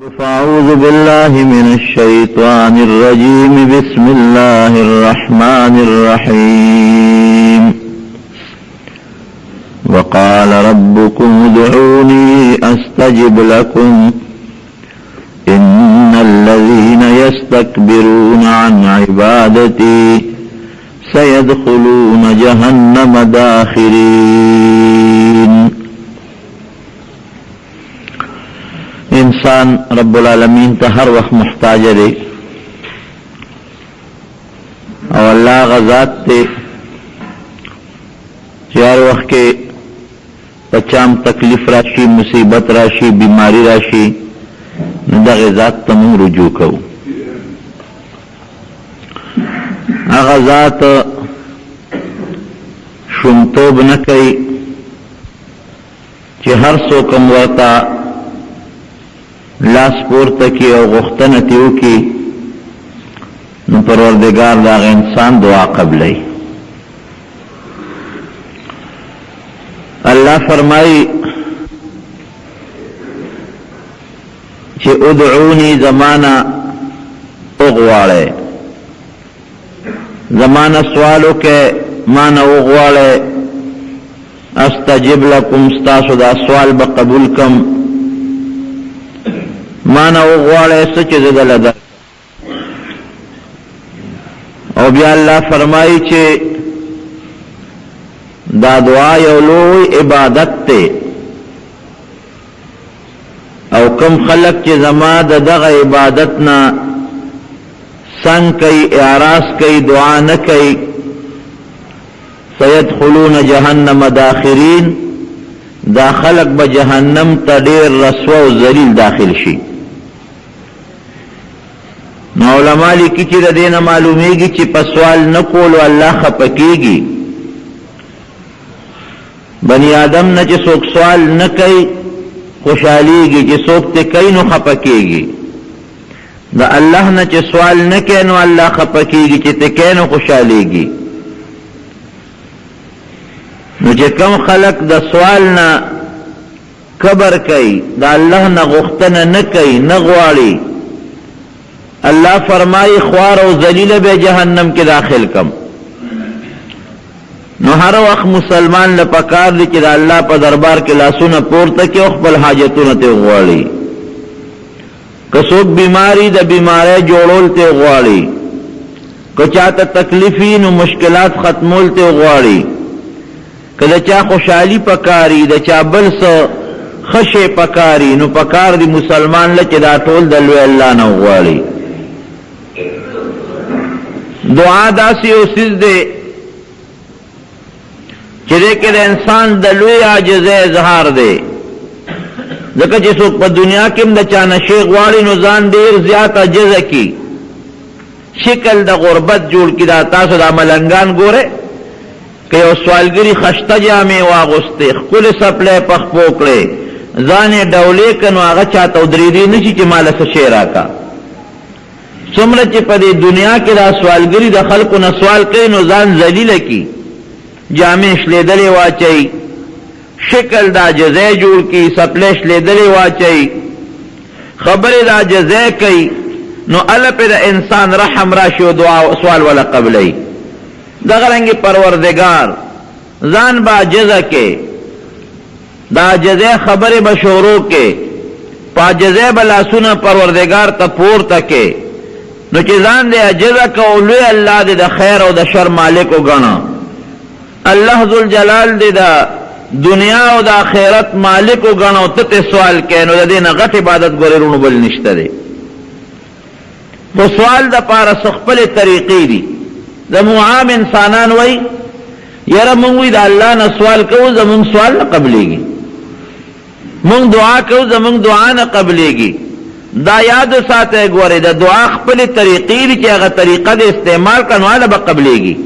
فأعوذ بالله من الشيطان الرجيم بسم الله الرحمن الرحيم وقال ربكم ادعوني أستجب لكم إن الذين يستكبرون عن عبادتي سيدخلون جهنم داخرين. انسان رب العالمین ته هر وخت محتاج دی او الله غزاد ته چې هر وخت کې پچام تکلیف راشي، مصیبت راشي، بیماری راشي، نو دغه ذات ته موږ رجوع کوو. هغه ذات شومتوب نه کوي چې هر څوک ورته لاس پورته کی او غختنه تیو کی نو پروردگار دا انسان دعا قبلی. اللہ فرمائی چې ادعونی زمانہ اغوالے، زمانہ سوالو کے مانا اغوالے، استجب لکم ستاسو دا سوال بقبول کم، مانا اغوالے سچ زدل در. او بیا اللہ فرمائی چھے دا دعا یولوی عبادت تے او کم خلق چے زما دا دغ عبادتنا سنگ کئی، اعراض کئی، دعا نکئی، سیدخلون جہنم داخرین، دا خلق با جہنم تا دیر رسوا و ذلیل داخل شی. نو علماء لیکي چې د دینه معلومیږي چې په سوال نه کولو الله خفه کېږي. بني آدم نه چې څوک سوال نه کوي خوشحالیږي، چې څوک ته کوي نو خفه کېږي. د الله نه چې سوال نه کوي نو الله خفه کېږي، چې ته کوي نو خوشحالیږي. نو چې کوم خلق د سوال نه کبر کوي، د الله نه غوښتنه نه کوي، نه غواړي، اللہ فرمائی خوار و ذلیل بے جہنم کے داخل کم. نو ہر وقت مسلمان لپکار دی چې اللہ پا دربار کے لاسونه پورته کې او خپل حاجتونه ته غواړي. که څوک بیماری د بیماری جوړول ته غواړي، که چاته تکلیفی نو مشکلات ختمول ته غواړي، که د چا خوشحالی پکاري، د چا بل څه خشه پکاري، نو پکار دی مسلمان له چې دا ټول د لوی الله نه غواړي. دعا داسی او سیز دے چرے کہ انسان دلوی عاجز اظہار دے. ځکه چې څوک په دنیا کې د چا نشي غواړي نو ځان ډیر زیات عاجز کی، شکل د غربت جوړ کی. دا تاسو د ملنګان ګوره که یو سوالګری خشته جامې واغوستې، خپل سپلې پخ پوکړې، ځان یې ډولې کنو هغه چاته ودرېدي نشي چې مال څه شی راکا. څومره چې په دې دنیا کې دا سوالګری د خلکو نه سوال کوي نو ځان ذلیل کی، جامې شلیدلې واچي، شکل د عاجزۍ جوړ کی، سپلې شلیدلې واچي، خبرې د عاجزۍ کوي، نو الله په انسان رحم راشي او دعا سوال ولا قبلې. دغه رنګ پروردگار ځان با عاجزه کې، دا عاجزۍ خبرې بشورو کې، په عاجزۍ بلاسونه پروردگار ته پورته کې، نو چې ځان دې عاجزه کو لوی الله دې د خیر او د شر مالک وګڼه. الله ذوالجلال دې د دنیا او د آخرت مالک وګڼه او ته سوال کوي، نو د دې نه غټ عبادت ګورې رونو بل نشته دی. خو سوال د پاره خپلې طریقې دي. زموږ عام انسانان وای یاره مونږ وی د الله نه سوال کوو، زمونږ سوال نه قبلېږي، مونږ دعا کوو، زمونږ دعا نه قبلېږي. دا یاد ساته ګوره د دعا خپل طریقې دي چې هغه طریقه د استعمال کنواله به قبلېږي.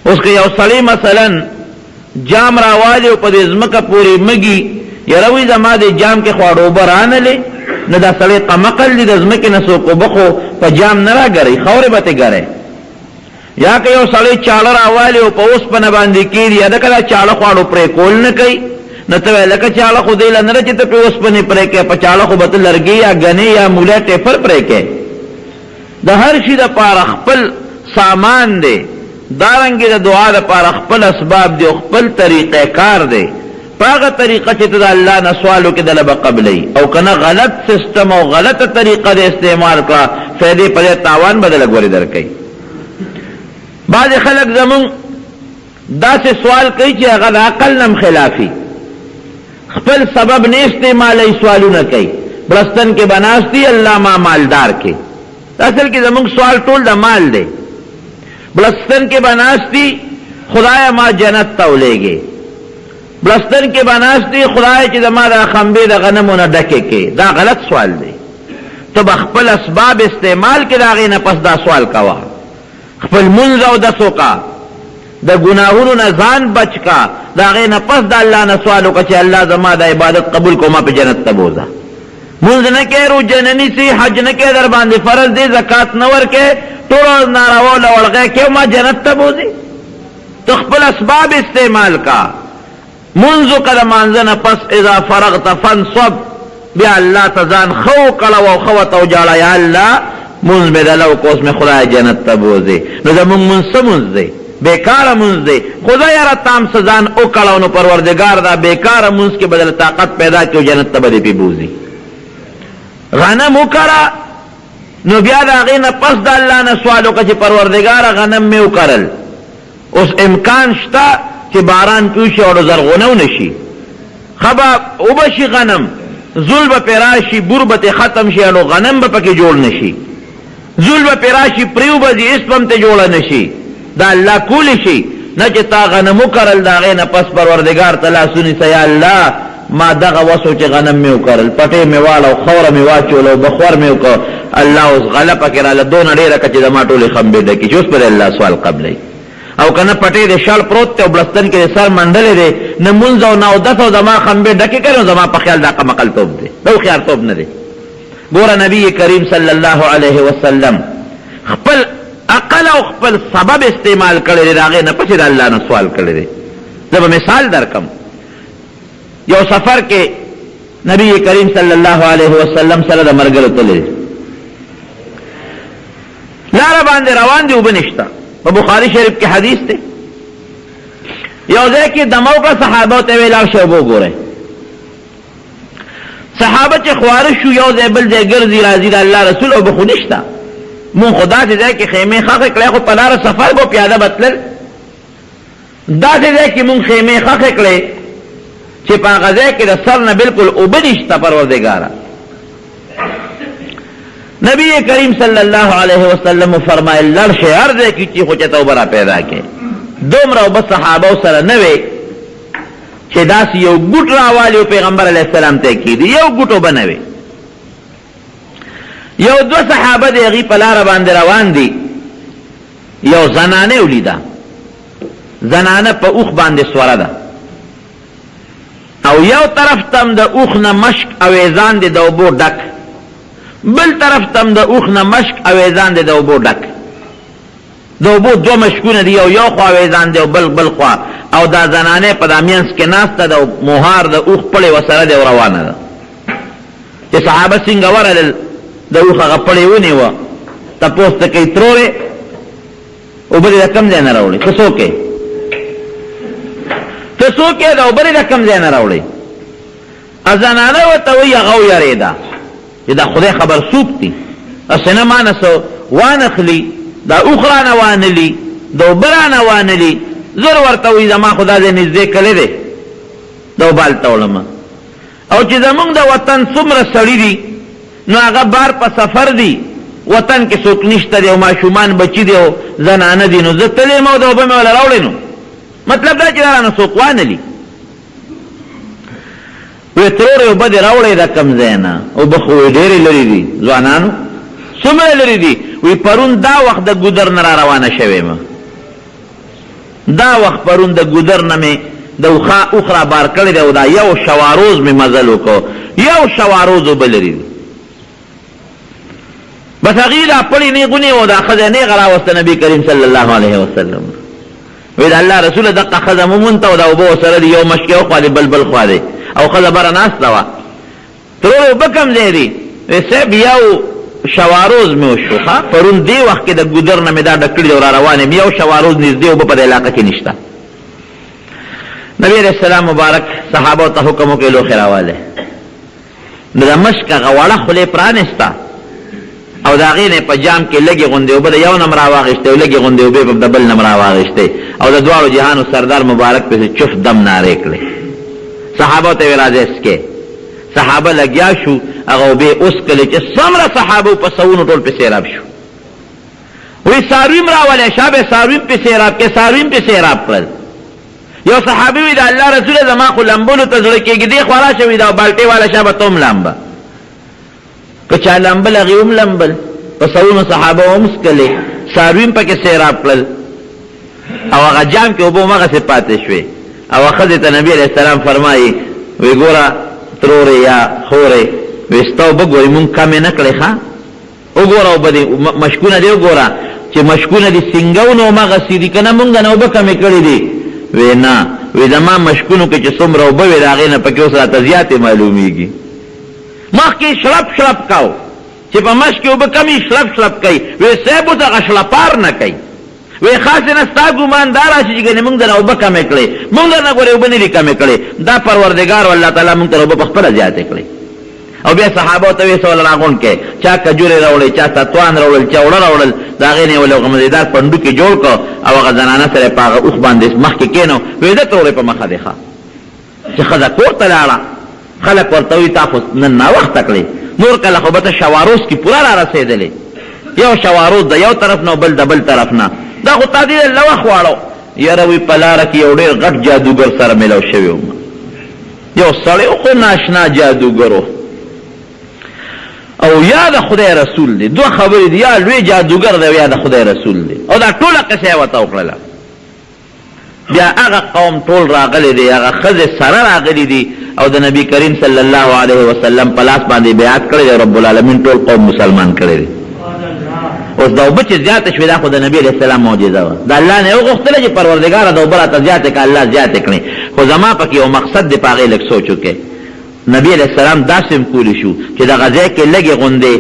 اوس که یو سړی مثلا جام راوالی او په دې ځمکه پورې مږي، یاره وی زما د جام کې خواړه اوبه رانلې، نو دا سړی قمقل دی، د ځمکې نه څوک اوبه خو په جام نه راګرئ، خاورې به ترې ګرئ. یا که یو سړی چاړه راوالی او په اوسپنه باندې کېږي، یا ده که دا چاړه خواړو پرې کول نه کوي، نو ته لکه چاړه خو دی لنره چې ته په اوسپنې پرې کې په چاړه خو به ته لرګي یا ګنې یا مولی ټیفر پرې کې د هر شي دپاره خپل سامان دی دارنګې د دعا دپاره خپل اسباب دی او خپل طریقه کار دی په هغه طریقه چې ته د الله نه سوال وکړې دله به قبلوي او که نه غلط سسټم او غلطه طریقه د استعمال کړه فیدې په دې تاوان به دله ګورې در کوي بعضې خلک زمونږ داسې سوال کوي چې هغه د عقل نم خلافي خپل سبب نه استعمالوي سوالونه کوي بلستن کې بناستی الله ما مالدار کې اصل کې زمونږ سوال ټول د مال دی بلستن کې بناستی خدای ما جنت ته ولېږي بلستن کې بناستی خدای چې زما د خمبې د غنمو نه ډکې کې دا غلط سوال دی ته به خپل اسباب استعمال کې د هغې نه پس دا سوال کوه خپل منځ اودس وکړه د ګناهونو نه ځان بچ کا د هغې نه پس د الله نه سوال وکړه چې الله زما د عبادت قبول کو ما په جنت ته بوځه مونځ نه کوې روژه نه نیسي حج نه کوې در باندې فرض دی زکات نه ورکوې ټول ناروا لوړغی کوې ما جنت ته بوځې ته خپل اسباب استعمال کا منځ وکړه د مانځه نه پس اذا فرغت فانصب بیا الله ته ځان ښه وکړه او ښه ورته وجاړه یا الله منځ مې دله وکړه اوس مې خدای جنت ته بوځې نو زمونږ منځ څه منځ دی بیکاره منځ دی خدای یاره تام څه ځان وکړه نو پروردګار دا بیکاره منځ کې به دله طاقت پیدا کړي او جنت ته به دې پې بوځي غنم وکړه نو بیا د هغې نه پس د الله نه سوال وکړه چې پروردګاره غنم مې وکرل اوس امکان شته چې باران پیوشي او زرغونه ونه شي ښه به اوبه شي غنم زول به پې راشي بور به ترې ختم شي نو غنم به پکې جوړ نه شي زول به پې راشي پرې به ځي هېڅ به هم ترې جوړه نه شي دا الله کولی شي نه چې تا غنم وکرل د هغې نه پس پروردګار ته لاس ونیسه یا الله ما دغه وسو چې غنم مې وکرل پټې مې واړه او خوره مې واچوله او بخور مې وکړ الله اوس غله پکې راله دونه ډېره کړه چې زما ټولې خمبې ډکې چې اوس پرې الله سوال قبلوي او که نه پټې د شړ پروت دی او بلستن کې د سر منډلې دی نه مونځ او نه اودس او زما خمبې ډکې کړې نو زما په خیال دا قمقلتوب دی دا هوښیارتوب نه دی ګوره نبي کریم صلی الله علیه وسلم خپل عقل او خپل سبب استعمال کړی دی د هغې نه پسې د الله نه سوال کړی دی زه به مثال درکم یو سفر کې نبی کریم صلی الله علیه وسلم سره د ملګرو تللی لاره باندې روان دی اوبه نشته په بخاري شریف کې حدیث دی یو ځای کې دمه وکړه صحابه ته ویې لاړ شئ اوبه وګورئ صحابه چې خواره شو یو ځای بل ځای ګرځي راځي د الله رسول اوبه خو نشته مونږ خو داسې ځای کې خیمې ښخې کړی خو په لاره سفر به پیاده به تلل داسې ځای کې مونږ خیمې ښخې کړې چې په هغه ځای کې د سر نه بلکل اوبه نشته پروردګاره نبی کریم صلی الله علیه وسلم فرمایل لړ شئ هر ځای کې چې خو چېته اوبه را پیدا کړې دومره اوبه صحابو سره نه وې چې داسې یو ګوټ راوالي پیغمبر علیه السلام ته کېدي یو ګوټ اوبه نه وې یو دوه صحابه د هغې په لاره باندې روان دي یو زنانه ولیده زنانه په اوښ باندې سوره ده او یو طرف تم د اوښ نه مشک اویزان دی د اوبو ډک بل طرف تم د اوښ نه مشک اویزان دی د اوبو ډک د اوبو دوه مشکونه دي یو خوا اویزان دی او بل خوا او دا زنانه په دا مینځ کې ناسته د مهار د اوښ پړې ورسره دی او روانه ده چې صحابه څنګه ورغلل د اوښ هغه پړې ونیوه تپوس ته کوي ترورې اوبه دې د کوم ځای نه راوړې ته څوک یې ته څوک یې د اوبه دې د کوم ځای نه راوړې زنانه ورته وایي هغه ویارېده چې دا خدای خبر څوک دي هسې نه مانه څه وانخلي دا اوښ رانه وانلي د اوبه رانه وانلي زر ورته وایي زما خو دا ځای نږدې کلی دی د اوبه هلته وړمه او چې زمونږ د وطن څومره سړي دي نو هغه بار په سفر دی وطن کې څوک نشته دی او ماشومان بچي دی او زنانه دي نو زه تللی یم او د اوبه مې وله راوړې نو مطلب دا چې دا رانه څوک وانلي وی ترورې اوبه دې راوړې د کوم ځای نه اوبه خو ډېرې لرې دي ځوانانو څومره لرې دي وی پرون دا وخت د ګودر نه را روانه شوې یم دا وخت پرون د ګودر نه مې د اوښ را بار کړی دی او دا یو شواروز مې مزل وکړو یو شواروز اوبه لرې دي بس هغې دا پړې نیغونې و دا ښځه نیغه راوسته نبي کریم صلی الله علیه وسلم وی دا الله رسول دقه خزه مونته او دا اوبه سره دی یو مشکې او خوا دی بلبل خوا دی او خزه بره ناسته وه ترور اوبه کم ځای دي وی صاحب یو شواروز مې وشو ښه پرون دې وخت کې د ګودر نه مې دا ډک کړي او را روان یم یو شواروز نږدې اوبه په دې علاقه کې نشته نبی علیہ السلام مبارک صحابو ته حکم وکړي لوښي راوالی نو د مشک هغه وړه خولې پرانسته او د هغې نه په جام کې لږې غوندې اوبه د یو نم راواغېستې او لږې غوندې اوبې په د بل نم راواغېستې او د دواړو جهانو سردار مبارک پسې چف دم نارې کړې صحابو ته یې راځئ څکې صحابه لګیا شو هغه اوبې وڅکلې چې څومره صحابو په سوونو ټول پسې راب شو وی څاروي م راولی شا به څاروي م پسې راب کې څاروي م پسې راب کړل یو صحابي وی د الله رسوله زما خو لمبلو ته زړه کېږي دې خوا راشه وي دا بالټۍ والا شا به ته هم لامبه که چا لمبل هغې هم لمبل په سوونو صحابه هم څکلې څاروي م پکې سیراب کړل او هغه جام کې اوبه همغسې پاتې شوې او ښځې ته نبي علیه السلام فرمایي وی ګوره ترورې یا خورې وی ستا اوبه ګورې مونږ کمې نه کړې ښه وګوره اوبه دې مشکونه دې وګوره چې مشکونه دې سینګون همغسې دي که نه مونږ نه اوبه کمې کړې دي وی نه وی زما مشکونو کې چې څومره اوبه وې د هغې نه پکې اوس راته زیاتې معلومیږي مخکې شړپ شړپ کو چې په مشک کې اوبه کمې شړپ شړپ کوي وی صاحب اوس هغه شړپار نه کوي وی خاصې نه ستا ګمان دا راشي چې ګنې مونږ درنه اوبه کمې کړې مونږ درنه ګورې اوبه نه دي کمې کړې دا پروردګار و الله تعالی مونږ ته اوبه په خپله زیاتې کړې او بیا صحابو ته وی سول راغونډ کې چا کجورې راوړې چا ستوان راوړل چا اوړه راوړل د هغې نه یې ولې هغه مزېدار پنډوکې جوړ کړ او هغه زنانه سره په هغه اوښ باندې مخکې کېنو وی ده تورې په مخه دی ښه چې ښځه کور ته لاړه خلک ورته وي تا خو نن ناوخته کړې نور کله خو به ته شواروز کې پوره را رسېدلې یو شواروز د یو طرف نه او بل د بل طرف نه دا خو تا دې له وخت واړو یاره وی په لاره کې یو ډېر غټ جادوګر سره میلاو شوی وم یو سړی خو ناشنا جادوګر و او یا د خدای رسول دی دوه خبرې دي یا لوی جادوګر دی او یا د خدای رسول دی او دا ټوله قصه یې ورته وکړله بیا هغه قوم ټول راغلی دی هغه ښځې سره راغلی دي او د نبی کریم صلی الله علیه وسلم په لاس باندې بیعت کړی دی رب العالمین ټول قوم مسلمان کړی دی اوس دا اوبه چې زیاته شوې دا خو د نبي علیه السلام معجزه وه د الله نه یې وغوښتله چې پروردګاره د اوبه راته زیاتې کړه الله زیاتې کړې خو زما پکې یو مقصد دی په هغې لږ سوچ وکړې نبی علیه السلام داسې هم کولی شو چې دغه ځای کې لږې غوندې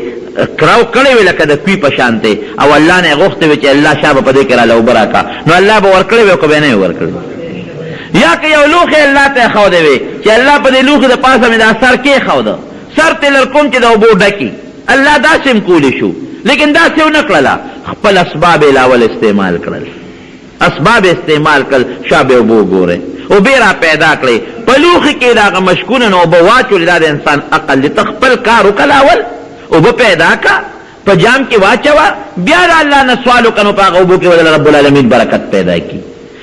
کراو کړی وي لکه د کوي په شانتې او الله نه یې غوښتې وي چې الله شا به په دې کې راله اوبه راکړه نو الله به ورکړی وي او که به نه یې ورکړی یا که یو لوښی الله ته یې ښودی وي چې الله په دې لوښي د پاسه مې دا سر کېښوده سر ترې لرکوم چې د اوبو ډکي الله داسې هم کولی شو لیکن داسې ونه کړله خپل اسباب یې لاول استعمال کړل اسباب استعمال کړل شا به اوبه وګورئ اوبې را پیدا کړې په لوښي کې د هغه مشکونه نه اوبه واچولې دا د انسان عقل دی ته خپل کار وکړه لاول اوبه پیدا کا په جام کې واچوه بیا د الله نه سوال وکړه نو په هغه اوبو کې ولله رب العالمین برکت پیدا کړي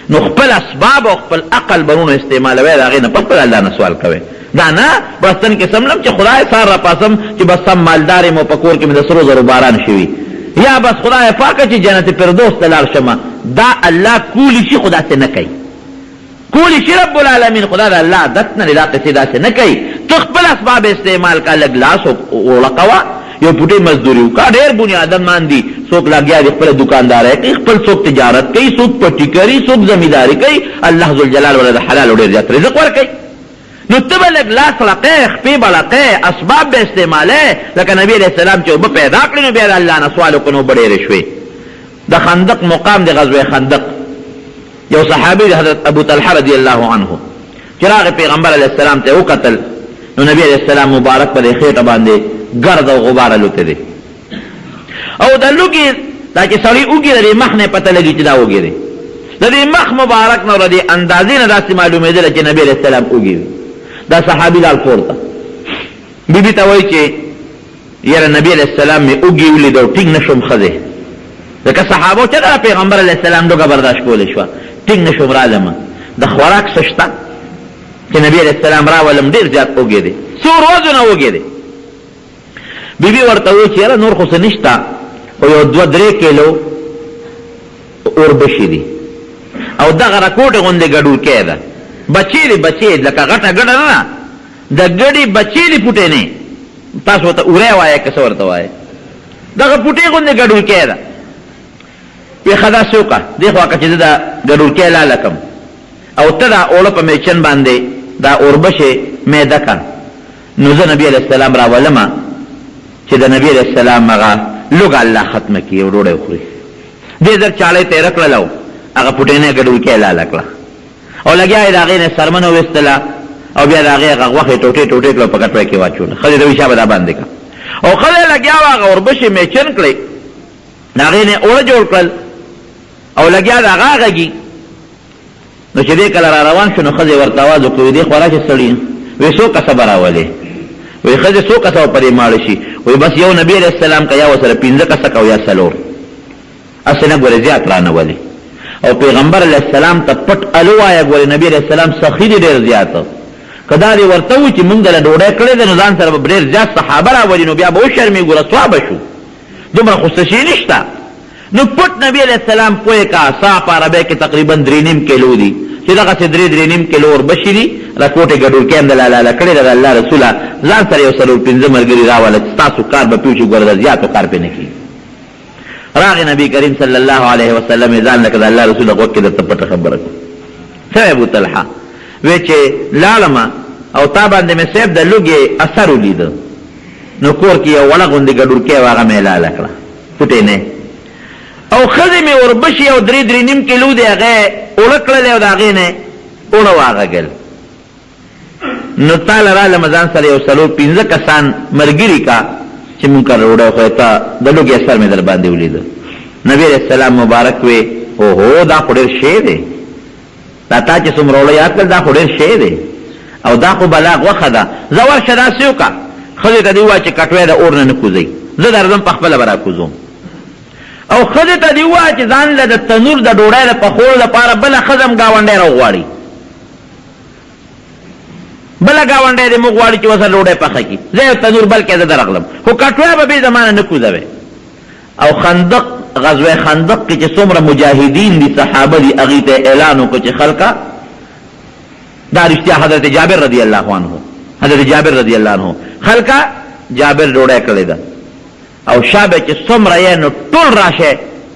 نو خپل اسباب او خپل عقل برونه استعمالوئ د هغې نه په خپل الله نه سوال کوئ دا نه بس تن کې سملم چې خدای سار را پاسم چې بس سم مالدار یم او په کور کې مې د سرو زرو باران شوي یا بس خدای پاکه چې جنت فردوس ته لاړ شمه دا الله کولی شي خو داسې نه کوي کولی شي رب العالمین خدا د الله عادت نه دا قصې داسې نه کوي ته خپل اسباب استعمال کا لږ لاس وړقوه یو پوټې مزدوري وکړه ډېر بنیادمان دي څوک لګیا دي خپله دکاندارۍ کوي خپل څوک تجارت کوي څوک پټي کوي څوک زمینداري کوي الله ذوالجلال ولا د حلال ډېر زیات رزق ورکوي نو ته به لږ لاس رقې خپې به لقې اسباب به استعمالې لکه نبي علیه السلام چې اوبه پیدا کړې نو بیا د الله نه سوال وکړو نو اوبه ډېرې شوې د خندق مقام د غزوه خندق یو صحابي حضرت ابو طلحه رضی الله عنه چې راغی پیغمبر علیه السلام ته وکتل نو نبی علیه السلام مبارک په دې خېټه باندې ګرد او غبار الوتې دی او د لوګي دا چې سړی اوږي د دې مخ نه پته لګي چې دا اوږي دی د دې مخ مبارک نه د دې اندازې نه داسې معلومېدله چې نبی علیه السلام اوږي وي دا صحابي لال کور ته بیبي ته وایي چې یاره نبی علیه السلام مې اوږي ولید او ټینګ نه شوم ښځې ځکه صحابو چې دا پیغمبر علیه السلام لوږه برداشت کولی شوه ټینګ نه شوم رالمه د خوراک څه شته چې نبی علیه السلام راولم ډېر زیات اوږې دی څو ورځونه اوږې دی بیبي ورته وایي چې یاره نور خو څه نشته خو یو 2-3 کیلو اوربشي دي او دغه راکوټې غوندې ګډوکۍ ده بچې دي بچې لکه غټه ګډه نه د ګډې بچې دي پوټې نه تاسو ورته اوری وایه که څه ورته وایه دغه پوټې غوندې ګډوکۍ ده وی خدا سوکا دی خواکا چیز دا گرورکی لالکم او تا دا اولا پا میچن بانده دا اوربش میده کن نوزه نبی علیہ السلام را ولما چی دا نبی علیہ السلام مغا لوگ اللہ ختم کی او روڑے اخوری دی در چالی تیرک للو اگا پوٹینے گرورکی لالکلا او لگیا دا غین سرمنو وستلا او بیا دا غیر وقت ٹوٹے ٹوٹے کلو پکٹوئے کی واچونا خلی دوی شاب دا باندے کا او خلی لگیا واغا اوربش میچن کلی دا غین اولا جوڑ کل او لگیا دا غاغا گی نو چې دې کله را روان شو نو ښځې ورته آواز وکړو دې خورا چې سړي وی څو کسه به راولې وی ښځې څو کسه پرې ماړه شي وی بس یو نبي علیه السلام که یا ورسره 15 کسه که او یا څلور هسې نه ګورې زیات رانولې او پیغمبر علیه السلام ته پټ الو وایه ګورې نبي علیه السلام سخي دي ډېر زیات که دا دې ورته و چې مونږ دله ډوډۍ کړې ده نو ځان سره به ډېر زیات صحابه راولي نو بیا به وشرمېږو رسوا به شو دومره خو څه شي نشته نو پټ نبی علیہ السلام پوئے کا سا پاربے کے تقریباً 3.5 کیلو دی چې دغه سه 3.5 کیلو وربشي دي راکوټه ګډور کې اندل لاله کړي د الله رسوله ځان سره یو سلو 15 مرګري راواله تاسو کار به پیوچو ګرځي زیاتو کار پې نه کی راغ نبی کریم صلی الله علیه وسلم ځان لکه د الله رسول غوږ کې د پټه خبره څه ابو طلحه وی چې لالما او تا باندې مې سیب د لوګي اثر ولید نو کور کې یو ولا غوندي ګډور کې واغه مې لاله کړه پټه نه او خزی می وربشی او 3.5 کیلو دی هغه اولکړل او داغه نه اول واغل نو تعالی را رمضان سره یو سلو 15 کسان مرګری کا چې مونږ کړو خو ته د لوګي اثر می در باندې ولید نبی رسول الله مبارک وی او هو دا خوري شی دی دا تا چې څومره ولایات دا خوري شی دی او دا خو بلاغ وخدا زور شدا سیوکا خزی ته دی وا چې کټوي د اور نه کوزي زه درځم په خپل برا کوزم او خزه ته دی وا چې ځان له د تنور د ډوډۍ په خور لپاره بل خزم گاونډي راغواړي بل گاونډي دې مغواړي چې وسه ډوډۍ پخه کی زه تنور بل کې درغلم خو کټوي به زمانه نه کوزوي او خندق غزوه خندق کې چې څومره مجاهدین دي صحابه دي اغه ته اعلان وکړي چې خلکا دا رښتیا حضرت جابر رضی الله عنه حضرت جابر رضی الله عنه خلکا جابر ډوډۍ کړی ده او شابه چې څومره یې نو ټول راشه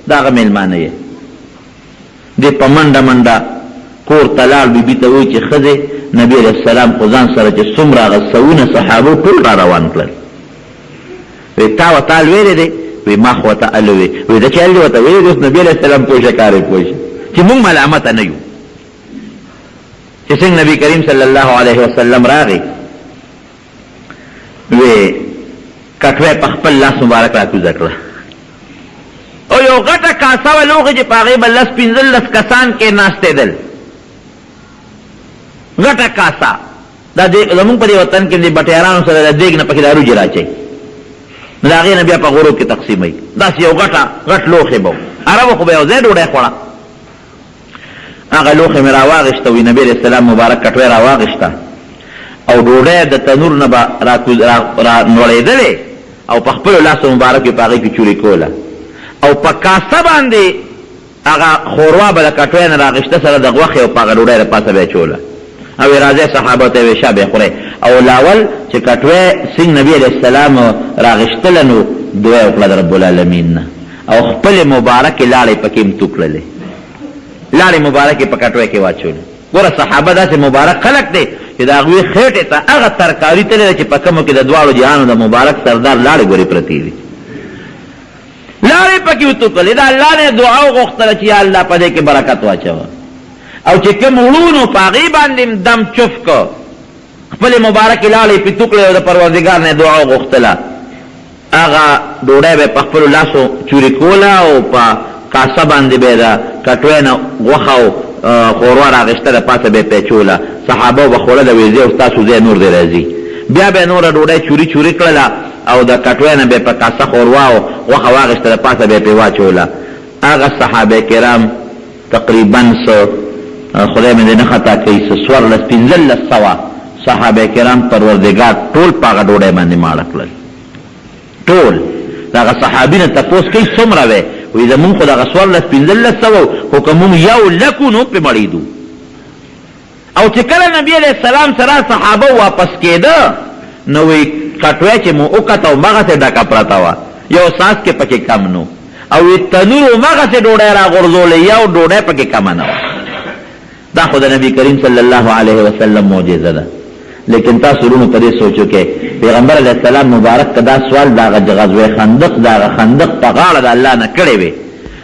داغه مېلمانه یې دې په منډه منډه کور تلال بیبي ته وایي چې ښځې نبي علیه السلام خو ځان سره چې څومره هغه سوونه صحابه ټول را روان کړل وی تا ورته ال ویلې دی وی ما خو ورته ال وی دا چې ال ورته ویلې اوس نبي علیه السلام پوه شه کار یې پوه شه چې موږ ملامته نه یو چې څنګه نبي کریم صلی الله علیه وسلم راغی وی کټوی په خپل لاس مبارک راکوزه کړه او یو غټه کاسه وه لوښه چې په هغې به 15 کسان کې ناستېدل غټه کاسه دا زمونږ په دې وطن کې د بټیارانو سره د دیګ نه پکې دا روجې راچوي نو د هغې نه بیا په غرو کې تقسیموي داسې یو غټ لوښې به عربو خو به یو ځای ډوډۍ خوړه هغه لوښې مې راواغېسته وي نبي علیه السلام مبارک کټوی راواغېسته او ډوډۍ د تنور نه به رانوړېدلې او په خپلو لاسو مبارک یې په هغې کې چورې کوله او په کاسه باندې هغه ښوروا به د کټوی نه راغېسته سره د غوښې او په هغه ډوډۍ د پاسه به یې چوله او راځي صحابه ته وی شابه خوري او لاول چې کټوی څنګه نبی علیہ السلام راغشتل نو دعا وکړه رب العالمین او خپل مبارک لاړې پکې متوکړلې لاړې مبارک په کټوی کې واچول ګوره صحابه داسې مبارک خلق دي چې دا غوی خېټه ته هغه ترکاری تللی چې په کومو کې د دواړو جهانو د مبارک سردار لاړې ګورې پرتې دي لاړې پکې وتوکړلې دا الله نه دعا وغوښتله چې یا الله په دې کې برکت واچوه او چې کوم وړونو په هغې باندې دم چف کو خپلې مبارکې لاړې پې توکړې او د پروردګار نه دعا وغوښتله هغه ډوډۍ به یې په خپلو لاسو چورې کوله او په کاسه باندې به یې د کټوی نه غوښه او ښوروا راغېسته د پاسه به یې پیچوله صحابه به خوړله ویې ځې او ستاسو ځای نور دی راځي بیا به یې نوره ډوډۍ چوري کړله او د کټوی نه به یې په کاسه ښوروا او غوښه واغېسته د پاسه به یې پرې واچوله هغه صحابه کرام تقریبا خدای مې دې نه خطا کوي 1500 صحابه کرام پروردګار ټول په هغه ډوډۍ باندې ماړه کړل ټول دغه صحابي نه تپوس کوي څومره وی وی زمونږ خو دغه 1500 خو که مونږ یو لکو نو پرې مړېدو او چې کله نبي علیه السلام سره صحابه واپس کېده نو وی کټوی چې مو وکته او مغسې ډکه پرته وه یو ساس کې پکې کم نو او تنور مغه ډوډۍ را غورځولې یو ډوډۍ پکې کم نه دا خو د نبی کریم صلی الله علیه وسلم معجزه ده لیکن تاسو ورونو په دې سوچو کې پیغمبر علیه السلام مبارک کدا سوال دا غزوه خندق دا خندق په غاړه د الله نه کړی وي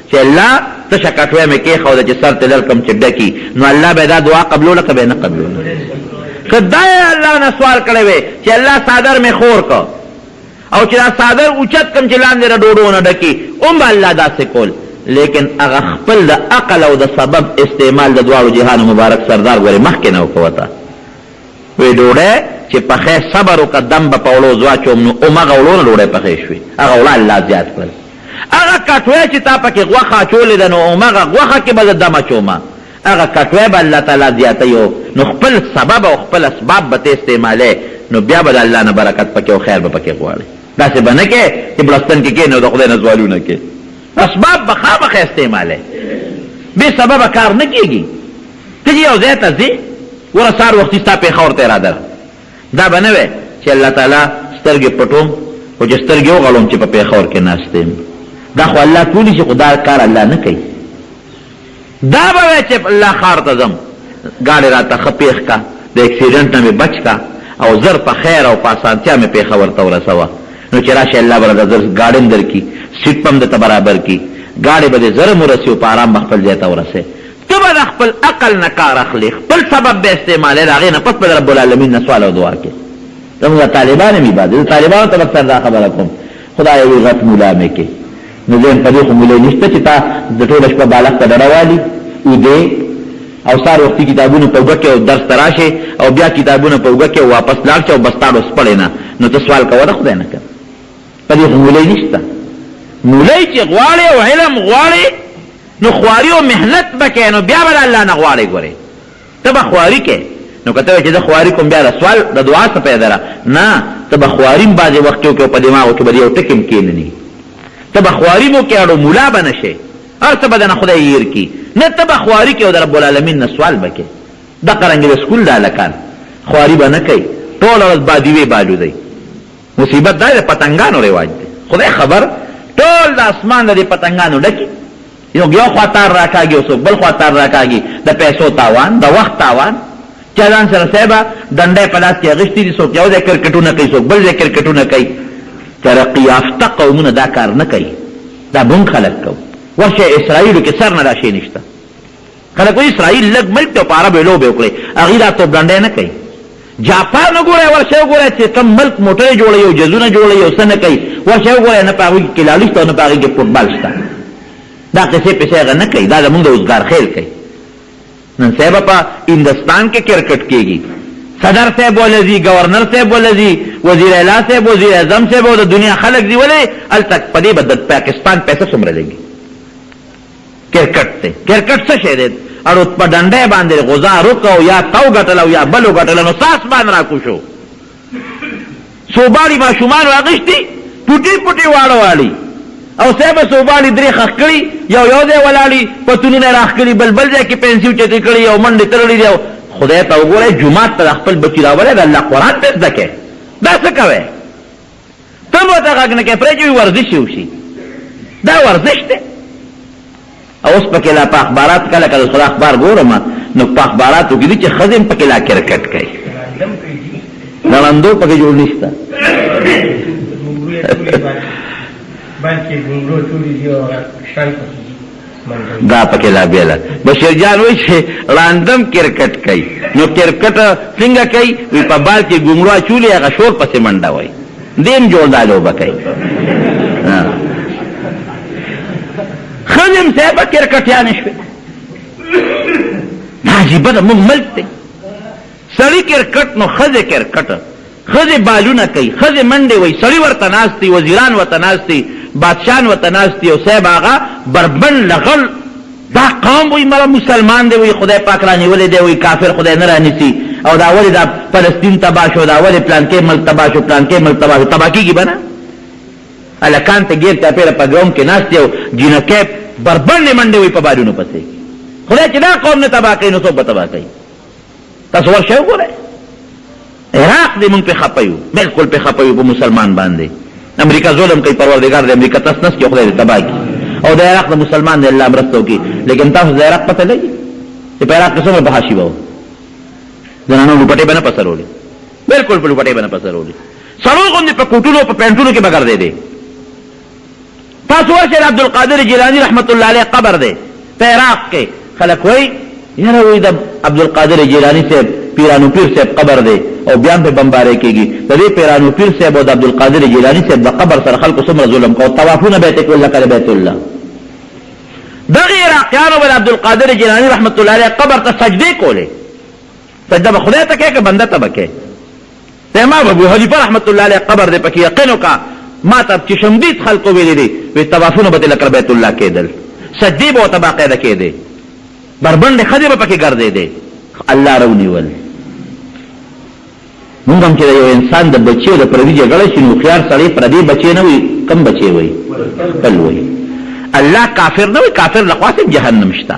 چې الله ته شکټوي مې کې خو د سر تل کم چډکی نو الله به دا دعا قبول کړي نه قبول خدای الله نه سوال کړی وي چې الله صادر مې خور کو او چې دا صادر اوچت کم چلان دې ډوډونه ډکی اوم الله دا څه کول لیکن هغه خپل د عقل او د سبب استعمال د دواړو جهان مبارک سردار غوړي مخکې نه وکوتا وی ډوډۍ چې په خیر صبر او قدم په پاولو زواچوم نو اومغه ولونه ډوډۍ په خیر شوي هغه الله زیات کړ هغه کټوي چې تا پکې غوخه چولې ده نو اومغه غوخه کې به دمه چومه هغه کټوي به الله تعالی زیاتوي نو خپل سبب او خپل اسباب به استعماله نو بیا به الله نه برکت پکې او خیر به پکې غواړي داسې به نه کې چې بلستان کې کې نو د خدای نه زوالونه کې اسباب به خامخ استعماله به سبب کار نه کیږي ته یو ځای ته ځې ورسار وختي ستا پیښور ته اراده دا به نه وي چې الله تعالی سترګې پټوم او چې سترګې وغړوم چې په پیښور کې ناست یم دا خو الله کولی چې خدا کار الله نه کوي دا به وي چې الله ښار ته ځم ګاډی راته ښه پیښ کا د اکسیډنټ نه مې بچ کا او زر په خیر او په اسانتیا مې پیښور ته ورسوه نو چې راشي الله به د زر ګاډی هم درکړي سیټ په هم درته برابر کړي ګاډی به د زر هم ورسي او په ارام به خپل ځای ته ورسې ته به د خپل عقل نه کار اخلي خپل سبب به استعمالې د هغې نه پس به د رب العالمین نه سوال او دعا کې زموږ طالبان هم عبادت د طالبانو ته اکثر دا خبره کوم خدای یو غټ مولا مې کې نو ذهن په دې خو مولی نشته چې تا د ټوله شپه بالښت ته ډډه والي اوږدې او سار وختي کتابونه په اوږه کې او درس ته راشې او بیا کتابونه په اوږه کې واپس لاړ شې او بس تا ډوس پړې نه نو ته سوال کوه د خدای نه کوه په دې خو مولی نشته مولی چې غواړې او علم غواړې نو خواري او محنت بکې نو بیا به الله نه غواړې ګورې ته به خواري کې نو که ته چې زه خواري کوم بیا د سوال د دعا څه پیدا را نه ته به خواري هم بعضې وخت کې په دماغو کې به یو ټکي هم کښېنني ته به خواري مو کې اړو مولا به نه شې هر څه به دنه خدای هیر کړي نه ته به خواري کې او د رب العالمین نه سوال به کې دقه رنګې د سکول د هلکان خواري به نه کوي ټوله ورځ بادیوې بالو دی مصیبت دا د پتنګانو رواج دی خدای خبر ټول د اسمان د دې پتنګانو ډکي یو خوا تار راکاږي او څوک بل خوا تار راکاږي د پیسو تاوان د وخت تاوان چا ځان سره صاحبه ډنډۍ په لاس کې اخیستي دي څوک یو ځای کرکټونه کوي څوک بل ځای کرکټونه کوي ترقي یافته قومونه دا کار نه کوي دا بون خلک کوي ورشه اسرائیلو کې سر نه دا شی نشته خلک وایي اسرائیل لږ ملک دی او په عربو یې لوبې وکړې هغې دا توپ ډنډۍ نه کوي جاپان وګورئ ورشه وګورئ چې کم ملک موټرې جوړوي او جزونه جوړوي او څه نه کوي ورشه وګورئ نه په هغوی کې کلاړي شته او نه په هغې کې فوټبال شته دا قصې پسې هغه نه کوي دا زمونږ د اوزګار خیل کوي نن صاحبه په هندوستان کې کرکټ کېږي صدر صاحب ولځي گورنر صاحب ولځي وزیر اعلی صاحب وزیر اعظم صاحب او د دنیا خلک دي ولې هلته په دې به د پاکستان پیسه څومره لګي کرکټ دی کرکټ څه شی دی اړو په ډنډۍ باندې غذا روکو یا تو ګټل او یا بل وګټل نو ساس باندې راکوشو صوباړي ماشومان راغشتي پټي پټي واړه واړي او صاحب صوباړي درې خخ کړي یو ځای ولاړي پتونونه راخ کړي بل ځای کې پنسیو چتې کړي او منډې تړلې دی خدای ته وګورئ جومات ته خپل بچي راولئ د الله قرآن ته زده کړئ دا څه کوئ ته به ورته غږ نه کوې پرېږدئ ورزش یې وشي دا ورزش دی او اوس پکې لا په اخبارات کله کله خو اخبار ګورم نو په اخباراتو کې دي چې ښځې هم پکې لا کرکټ کوي لړندو پکې جوړ نشته دا پکې لا بیله بشیر جان وایي چې ړاندم کرکټ کوي نو کرکټ څنګه کوي وی په بال کې ګونګړو اچولي هغه شور پسې منډه وایي دې هم جوړ دا لوبه کوي ښځې هم صاحبه کرکټیانې شوې دا عجیبه ده موږ ملک دی سړي کرکټ نو ښځې کرکټ ښځې بالونه کوي ښځې منډې وایي سړي ورته ناست دي وزیران ورته ناست دي بادشاهان ورته ناست دي او صاحب هغه بربند لغل دا قوم وایي مړه مسلمان دی وایي خدای پاک رانیولی دی وایي کافر خدای نه رانیسي او دا ولې دا فلسطین تباه شو دا ولې پلانکې ملک تباه شو پلانکې ملک تباه شو تباه کېږي به نه هلکان ته ګیر چاپېره په ګراوند کې ناست دي او جینکۍ بربندې منډې وایي په بالونو پسې خدای چې دا قوم نه تباه کوي نو څوک به تباه کوي تاسو ورشئ وګورئ عراق دی مونږ پې خفه یو بلکل پې خفه یو په مسلمان باندې امریکا ظلم کوي پروردګار د امریکا تس نس کې خدای دې تباه کړي او د عراق د مسلمان دی الله مرسته وکړي. لیکن تاسو د عراق پته لګي چې په عراق کې څومره بحاشي به زنانو لوپټې به نه پسرولې، بالکل په لوپټې به نه پسرولې، سړو غوندې په کوټونو په پینټونو کې به ګرځېدې. تاسو ورشئ عبدالقادر جیلاني رحمت الله علیه قبر دی په عراق کې. خلک وایي یاره وایي د عبدالقادر جیلاني صاحب پیرانو پیر صاحب قبر دی او بیا په بمبارۍ کېږي. د دې پیرانو پیر صاحب او د عبدالقادر جیلاني صاحب د قبر سره خلکو څومره ظلم کوو، طوافونه به یې کوي لکه د بیت الله. دغې عراقیانو به د عبدالقادر جیلاني رحمت الله علیه قبر ته سجدې کولې. سجده به خدای ته کوې که بنده ته به کوې؟ امام ابو حنیفه رحمت الله علیه قبر دی پکې یقین وکړه ما ته چې شمدید خلکو ویلي دي وی طوافونه به لکه بیت الله کېدل، سجدې به ورته باقاعده کېدې، بربنډې ښځې به پکې ګرځېدې. الله رونیول. مونږ هم چې د یو انسان د بچي او د پردي جګړه شي نو هوښیار سړی پردي بچی نه وي، کم بچی وي؟ خپل وي. الله کافر نه وي، کافر لخوا صرف جهنم شته،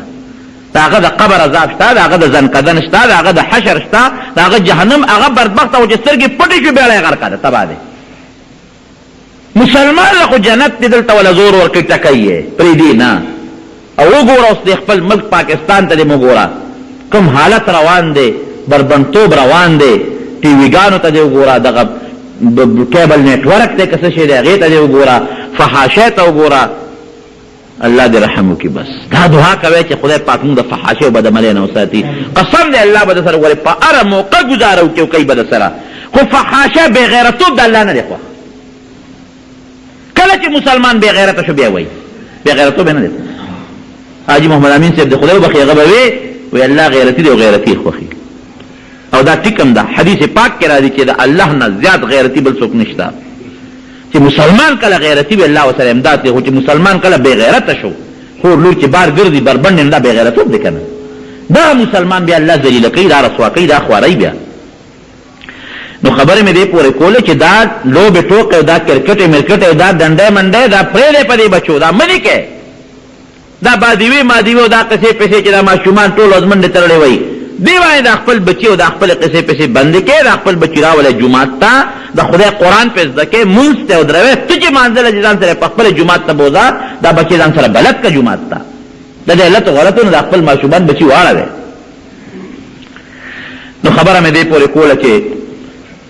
د هغه د قبر عذاب شته، د هغه د زنکدن شته، د هغه د حشر شته، د هغه جهنم. هغه بدبخت او چې سترګې پټې شوې بیا یې غرقه ده، تباه دی. مسلمان له خو جنت دی دلته ولا زور ورکړي ټکی یې پرېږدي نه. او وګوره اوس د خپل ملک پاکستان ته دې مو ګوره کوم حالت روان دی، بربنډتوب روان دی. ټي ویګانو ته دې وګوره، دغه کیبل نیټورک دی که څه شی دی هغې ته دې وګوره، فحاشۍ ته وګوره. الله دې رحم وکړي. بس دا دعا کوي چې خدای پاک موږ د فحاشۍ او بدعملۍ نه وساتي. قسم دی الله به د سره ګورې په هره موقع ګزاره وکړي او کوي به د سره. خو فحاشۍ بې غیرتوب د الله نه دی خوښ. کله چې مسلمان بې غیرته شو بیا وایي بې غیرتوب یې نه دی. حاجي محمد امین صاحب د خدای وبخښي هغه به وی الله غیرتي دی او غیرتي یې خوښي. او دا ټیکم ده حدیث پاک کې راځي چې د الله نه زیات غیرتي بل څوک نشته. چې مسلمان کله غیرتي وي الله ورسره امداد دی، خو چې مسلمان کله بې غیرته شو خور لور چې بار ګرځي بربنډ نه دا بې غیرتوب دی که نه. دا مسلمان بیا الله ذلیله کوي، دا رسوا کوي، دا خوارۍ بیا. نو خبرې مې دې پورې کولې چې دا لوبې ټوکې دا کرکټې مرکټې دا ډنډۍ منډۍ دا پرېږدی په دې بچو، دا مه دې کوې. دا بادیوي مادیوي او دا قصې پسې چې دا ماشومان ټول ورځ منډې تړلې وایي دی باندې دا خپل بچي او دا خپل قصې پسې بندې کې، دا خپل بچي راولې جومات ته، د خدای قرآن پې زده کې، مونځ ته او دروې ته چې مانځله چې ځان سره په خپل جومات ته بوځه، دا بچي ځان سره بلد که جومات ته. د دې علتو غلطو نه دا خپل ماشومان بچي واړوې. نو خبره مې دې پورې کوله چې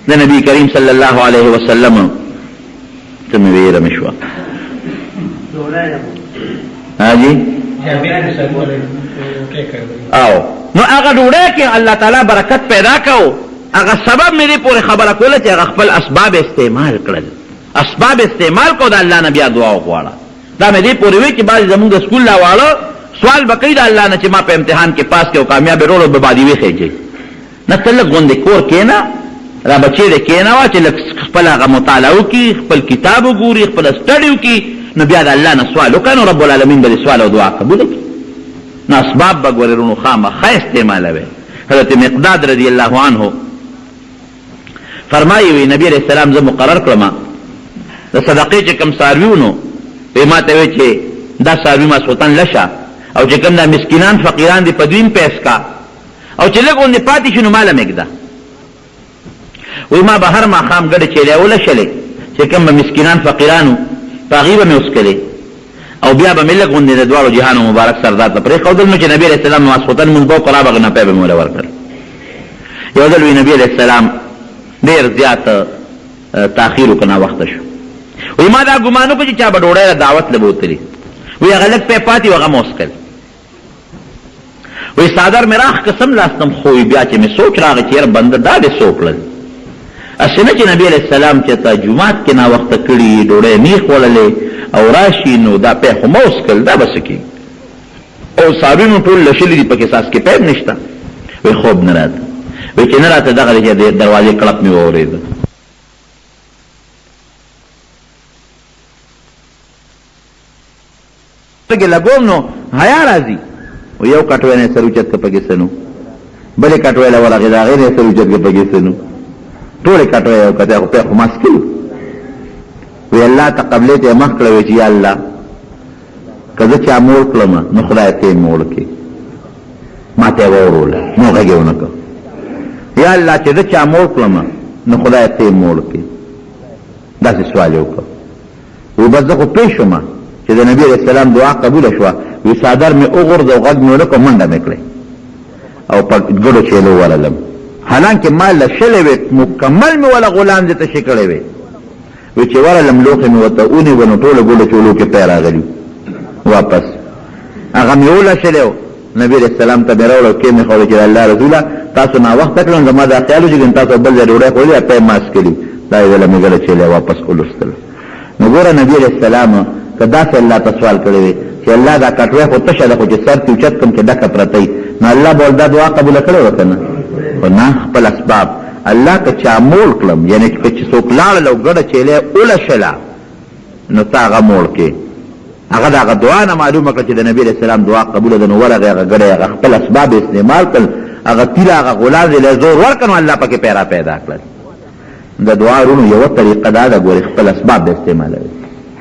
د نبي کریم صلی الله علیه وسلم ته مې ویره مې شوه حاجي او نو هغه ډوډۍ کې الله تعالی برکت پیدا کو. هغه سبب مې دې پورې خبره کوله چې هغه خپل اسباب استعمال کړل، اسباب استعمال کو د الله نه بیا دعا وغواړه. دا مې دې پورې وی چې بعضې زمونږ د سکول لا واړه سوال به کوي د الله نه چې ما په امتحان کې پاس کې او کامیاب رولو به بادي وخېږي نه. ته لږ غوندې کور کېنه، را بچې دې کېنوه چې لږ خپل هغه مطالعه وکړي، خپل کتاب وګوري، خپل سټډي وکړي، نو بیا د الله نه سوال وکړه، نو رب العالمین به دې سوال او دعا قبوله کړي. نو اسباب به ګورې رونو خامخا استعمالوي. حضرت مقداد رضی الله عنه فرمایي وي نبي علیه السلام زه مقرر کړم د صدقې چې کوم څاروي نو وی ما ته وی چې دا څاروي ماسخوتن لشه او چې کوم دا مسکینان فقیران دي په دویم پیس کا او چې لږ غوندې پاتې شي نو ماله مې ږده. وی ما به هر ماښام ګډې چیلې ولشلې چې کوم به مسکینان فقیرانو په هغې به مې وسکلې او بیا به مې لږ غوندې د دواړو جهانو مبارک سردار ته پرېښودل. نو چې نبي علیه السلام ماسخوتن مونځ به وکړو را به غنپی به مې وله ورکړل. یو ځل وی نبي علیه السلام ډېر زیات تاخیر وکړه، ناوخته شو. وی ما دا ګمان وکړو چې چا به ډوډۍ دعوت له به وتلي وی هغه لږ پی پاتې و هغه مې وسکل. وی صادر مې راخ قسم لاستم خو بیا چې مې سوچ راغی چې یاره بنده دا دې څو کړل. اسې نه چې نبي علیه السلام چې ته جومات کې ناوخته کړي ډوډۍ نه خوړلې او راشي نو دا پی خو مه وسکل، دا به څه کېږي. او څاروي مو ټول لشلي دي پکې ساس کې پیب نشته. وی خوب نه راته، وی چې نه راته دغه دی چې د دروازې کړپ مې واورېده. سترګې لګوم نو حیا راځي. یو کټوی نه سر اوچت که پکې څه نو، بلې کټوی له ورغې د هغې نه سر اوچت که پکې څه نو، ټولې کټوی یو کتی خو پی خو ماسکلو. وی الله ته قبلې ته یې مخ کړه وی چې یا الله که زه چا موړ کړم نو خدای ته یې موړ کړې، ما ته یې واوروله نو غږ یې ونه کړ. یا الله چې زه چا موړ کړم نو خدای ته یې موړ کړې. داسې سوال یې وکړ. وی بس زه خو پوه شوم چې د نبی علیہ السلام دعا قبول شوه وی صادر مې وغورځ او غږ مې ونکړ منډه مې کړې او په ګډو چیلو ورلم حالانکه ما لشلې وې مکمل مې ولا غلام دې ته شکړې وې وی چې ورلم لوخې مې وته اونې ونه ټوله ګډو چولو کې پیر راغلی واپس هغه مې ولشلې نبی علیہ السلام ته بیرولو کې مې خو چې الله رسوله تاسو نا وخت کړم زما دا خیال و چې تاسو بل ځای ډوډۍ خوړلې په ماس کړي دا یې ولا مې ګل چیلې واپس ولستل نو ګوره نبی علیہ السلام کدا سے الله ته سوال کړی وي چې الله دا کټوي خو ته شاده خو چې سر ته اوچت کوم کې ډکه پرته نو الله بول دا دعا قبول کړو وکنه خو نه خپل اسباب الله که چا مول کړم یعنی چې څوک لاړ لو ګډه چیلې اوله شلا نو تا هغه مول کې هغه دا دعا نه معلومه کړه چې د نبی رسول الله دعا قبول ده نو ورغه هغه ګډه هغه خپل اسباب استعمال کړ هغه تیر هغه غلام له زور ورکنه الله پکې پیدا کړل د دعا رونو یو طریقه دا د ګور خپل اسباب استعمالوي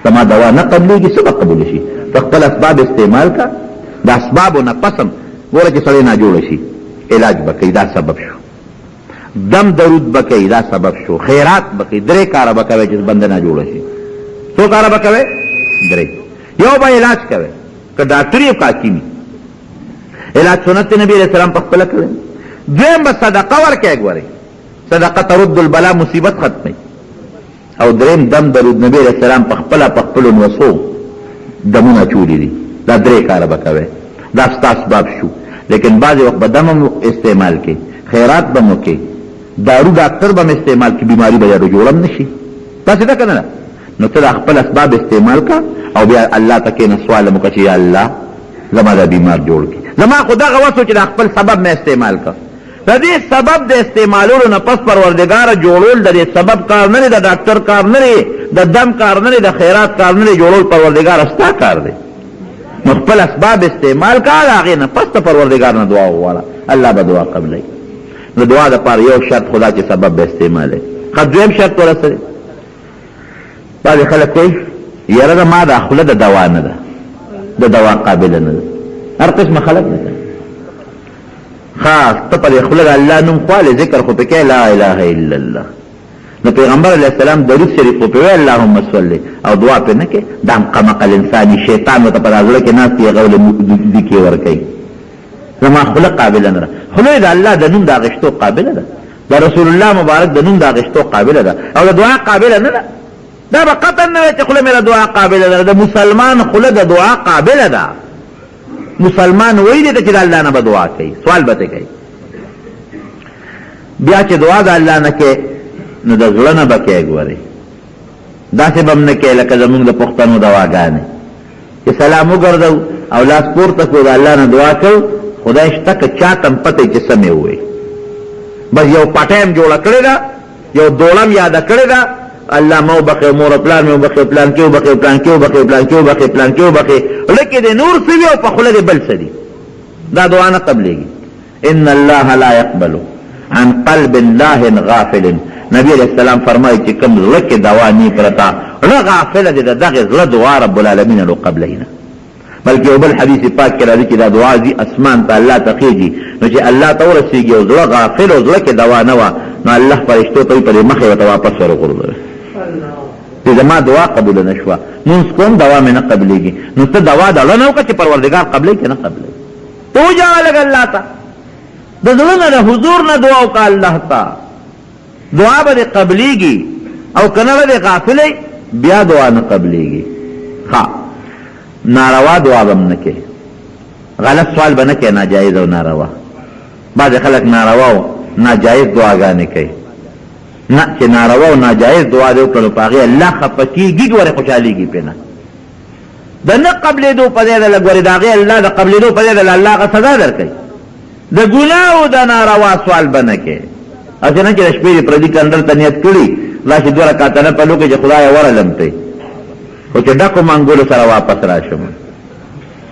سما دوا نه قبلېږي څه قبول شي خپل اسباب استعمال کا د اسبابو نه قسم ګوره چې سړی نه جوړ شي علاج بکې دا سبب شو دم درود بکې دا سبب شو خیرات بکې درې کار بکوي چې بند نه جوړ شي څو کار بکوي درې یو به علاج کوي که ډاکټري کا کیمی علاج سنت نبی رسول الله په خپل کړی دویم به صدقه ورکړي ګوره صدقه ترد البلا مصیبت ختمي او دریم دم درود نبی علیہ السلام پخپل نوسو دمونه چولی دی دا درې کار بکوي دا اسباب شو لیکن بعض وقت بدم استعمال کې خیرات بمو کې دارو ډاکټر بم استعمال کې بیماری به جوړم نشي تاسو دا کنه نو ته خپل اسباب استعمال کا او بیا الله تکې نه سوال مو کوي یا الله زما دا بیمار جوړ کی زما خدا غوښتو چې خپل سبب مې استعمال کا د دې سبب د استعمالولو نه پس پروردګار جوړول د دې سبب کار نه دی د ډاکټر کار نه دی د دم کار نه دی د خیرات کار نه دی جوړول پروردګار استا کار دی نو خپل اسباب استعمال کړه هغه نه پس پروردګار نه دعا وغواړه الله به دعا قبلوي نو دعا د پاره یو شرط خدا چې سبب به استعماله قدویم شرط ورسره بعض خلک کوي یاره ما د خپل د دوا نه ده د دوا قابل نه ده هر قسم خلک نه خاص ته پر خلق الله نوم خواله ذکر خو پکې لا اله الا الله نو پیغمبر علیہ السلام درود شریف په وی اللهم صل او دعا په نه کې دام قمقل انساني شیطان ته پر ازله کې ناس یې غول ذکی ور کوي زما خلق قابل نه خلق الله د نوم دا غشتو قابل ده د رسول الله مبارک د نوم دا غشتو قابل ده او د دعا قابل نه ده دا به قطن نه چې خلق مې دعا قابل ده د مسلمان خلق د دعا قابل ده مسلمان ویلی ته چې الله نه دعا کوي سوال به کوي بیا چې دعا د الله نه کې نو د زړه نه به کوي ګوري داسې به هم نه کوي لکه زمونږ د پښتنو دواګانې چې سلام وګرځو او لاس پورته کړو د الله نه دعا کوو خدای شته که چاته هم پته چې سمې ووایي بس یو پټه هم جوړه کړې ده یو دوړم یاده کړې ده الله مو بخي مور پلان مو بخي پلان کې بخي پلان کې بخي پلان کې بخي پلان کې بخي لکه د نور سوي او په خله بل سدي دا دعا نه قبلېږي ان الله لا يقبل عن قلب الله غافل نبی علیہ السلام فرمایي چې کوم لکه دوا ني پرتا نه غافل دي دغه زړه دعا رب العالمین لو قبلهنا بلکې یو بل حدیث پاک کې راځي چې دا دعا دي اسمان ته الله تخيږي نو چې الله تورسيږي او زړه غافل او زړه کې دوا نه و نو الله فرشتو ته په مخه وته واپس ورغورځي چې زما دعا قبول نشوه مونږ کوم دوا مې نه قبلېږي نو ته دوا دا نه وکړه چې پروردګار قبلې کې نه قبلې تو جاء الله تا د زړه نه حضور نه دعا وکړه الله تا دعا به قبلېږي او کنه به غافلې بیا دعا نه قبلېږي ها ناروا دعا به نه کې غلط سوال به نه کې ناجایز او ناروا بعض خلک ناروا او ناجایز دعاګانې کوي نه چې ناروا او ناجایز دعا دې وکړو پاغه الله خپکیږي ګوره خوشاليږي پنه د نه قبلې دو په دې لګوري داغه الله د قبلې دو په دې الله غا سزا درکړي د ګناه او د ناروا سوال بنه کې اځنه چې شپې پر دې کندل تنیت کړی لا چې دوه رکعات نه پلو کې چې خدای ورلم ته او چې ډکو منګول سره واپس راشم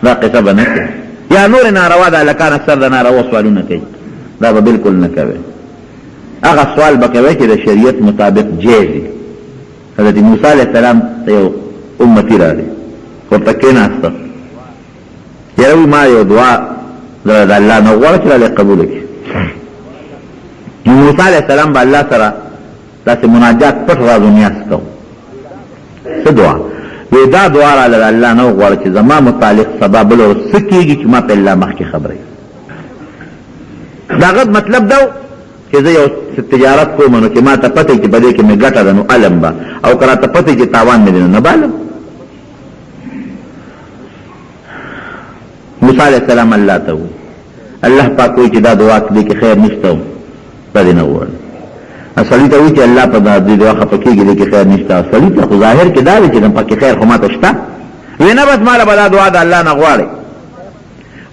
دا قصه بنه کې یا نور ناروا د لکان اکثر د ناروا سوالونه کوي دا به بالکل نه کوي هغه سوال بکوي چې د شریعت مطابق جایز دي حضرت موسی علیہ السلام ته یو امتی راغی ورته کېناسته یو ما یو دعا د الله نه غواړي چې الله قبول کړي موسی علیہ السلام به الله سره داسې مناجات پټ راځو نیاس کو څه دعا وی دا دعا را له الله نه وغواړه چې زما متعلق سبا بل ورځ څه کېږي چې ما په الله مخکې خبره دا غد مطلب دا چې زه یو تجارت کوم نو چې ما ته پته چې بده کې مې ګټه ده نو علم به او که راته پته چې تاوان مې دی نو نه بالم. موسی علیه السلام الله ته وویل الله پاک وایي چې دا دعا کې کې خیر نشته په دې نه وویل سړي ته وایي چې الله په دې دعا خفه کېږي دې کې خیر نشته سړي ته خو ظاهر کې دا دی چې پکې خیر خو ماته شته وی نه بس ماله به دا دعا د الله نه غواړې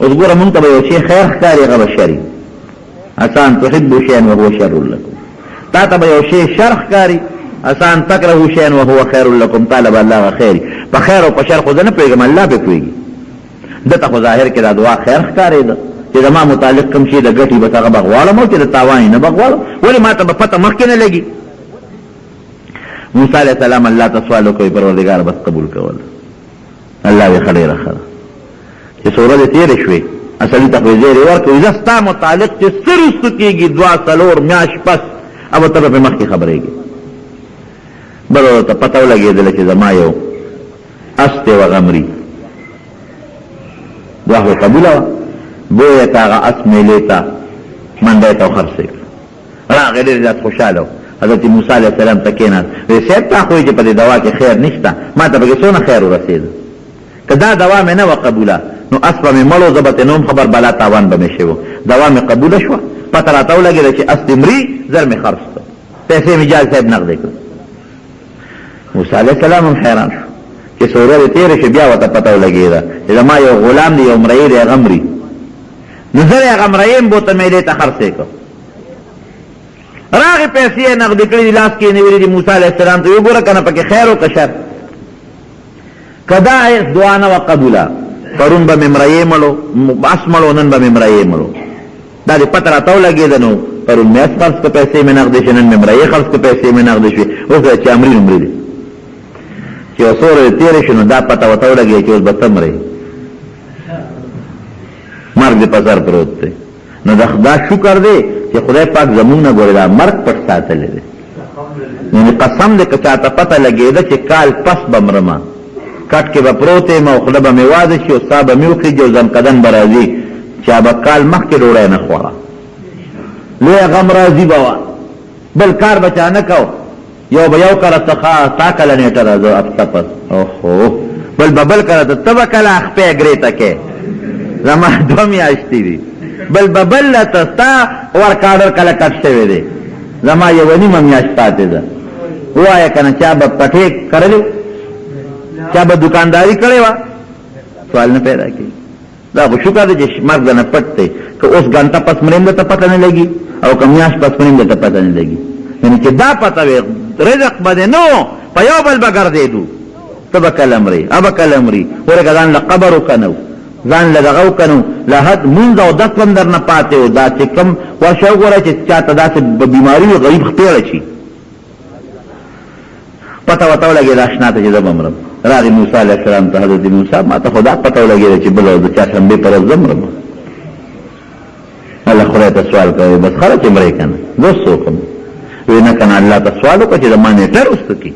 اوس ګوره مونږ ته به یو شی خیر ښکاري هغه به شر آسان تحبوا شيئا وهو شر لكم تا ته به یو شی شر ښکاري آسان تکرهوا شيئا وهو خیر لكم طالب الله خیر په خیر او په شر خو زه نه پوهېږم الله پې پوهېږي دته خو ظاهر کې دا دعا خیر ښکارېده چې زما متعلق کوم شي د ګټې بس هغه به غواړم او چې د تاوان نه به غواړم ولې ما ته به پته مخکې نه لګي. موسی علیه السلام الله ته سوال وکړي پروردګار بس قبول کول الله یې ښه ډېره ښه چې څو ورځې تېرې شوې اصلي ته خو یې زیری ورکړو زه ستا متعلق چې څه رسته کېږي 2-3 میاشت پس او ته به پرې مخکې خبرېږي بل ورته پته ولګېدله چې زما یو اس دی وغمري دعا خو قبوله وه بویه که هغه اس میلې ته منډه یې ته وخرڅې راغی ډېر زیات خوشحاله و حضرت موسی علیه السلام ته کېناست وی صاحب تا خو چې په دې دوا کې خیر نشته ما ته پکې څونه خیر ورسېده که دا دوا مې نه وه قبوله نو اس به مې مړو زه به ترې نوم خبر بلا تاوان به مې شوی دوا مې قبوله شوه پته راته ولګېده چې اس دې مري زر مې خرڅ کړه پیسې مې جال صاحب نغدې کړه. موسی علیه السلام هم حیران شو چې څو ورځې تېرې شوې بیا ورته پته ولګېده چې زما یو غلام دی یو مرئي دی هغه مري نو زه هغه مرئي بوته میلې ته خرڅې کړه راغې پیسې یې نغدې کړې دي لاس کې یې نیولې دي موسی علیه السلام ته ویې ګوره که نه پکې خیر و که شر که دا دعا نه وه قبوله پرون به مې مرئي مړو اس مړو نن به مې مرئي مړو دا دې پته راته ولګېده نو پرون مې اس خرڅ کړه پیسې مې نغدې شوې نن مې مرئي خرڅ کړه پیسې مې نغدې شوې اوس چې امري نو مري دي چې یو څو ورځې تېرې شوې نو دا پته ورته ولګېده چې اوس به ته مرئ مرګ دې په سر پروت دی نو دا شکر دی چې خدای پاک زمونږ نه ګورې دا مرګ پټ ساتلی دی نو قسم دی که چاته پته لګېده چې کال پس به مرمه کټ کې به پروت یم او خوله به مې واده شي او سا به مې وخېږي او زمقدن به راځي چا به کال مخکې ډوډۍ نه خوړه لویه غم راځي به وه بل کار به چا نه کو یو به یو کله څخه تا کله نیټه راځه هفته پس اوهو بل به بل کله ته به کله خپې ګرېته کې زما 2 میاشتې دي بل به بل لته ستا ورک آډر کله کټ شوی دی زما 1.5 میاشت پاتې ده ووایه که نه چا به پټې کرلې چا به دکانداري کړې وه سوال نه پیدا کېږي دا خو شکر دی چې مرګ نه پټ دی که اوس ګنټه پس مریم درته پته نه لګي او که میاشت پس مریم درته پته نه لګي یعنې چې دا پته وي رزق به دی نو په یو بل به ګرځېدو ته به کله مرې به کله مرې ورکه ځان له قبر وکنو ځان له دغه وکنو له حد مونځ او دس هم در نه پاتې و دا چې کوم ورشه وګوره چې چاته داسې بیماري وي غریب خپېړه شي پته ورته ولګېده اشنا ته چې زه به مرم راغی موسی علیه السلام ته حضرت موسی ما ته خو دا پته ولګېده چې بله د چهارشنبې په ورځ زه مرم الله خدای ته سوال کوي بس خله چې مرې که نه زه څوک یم وی نه که نه الله ته سوال وکړه چې زما نیټه رسته کړي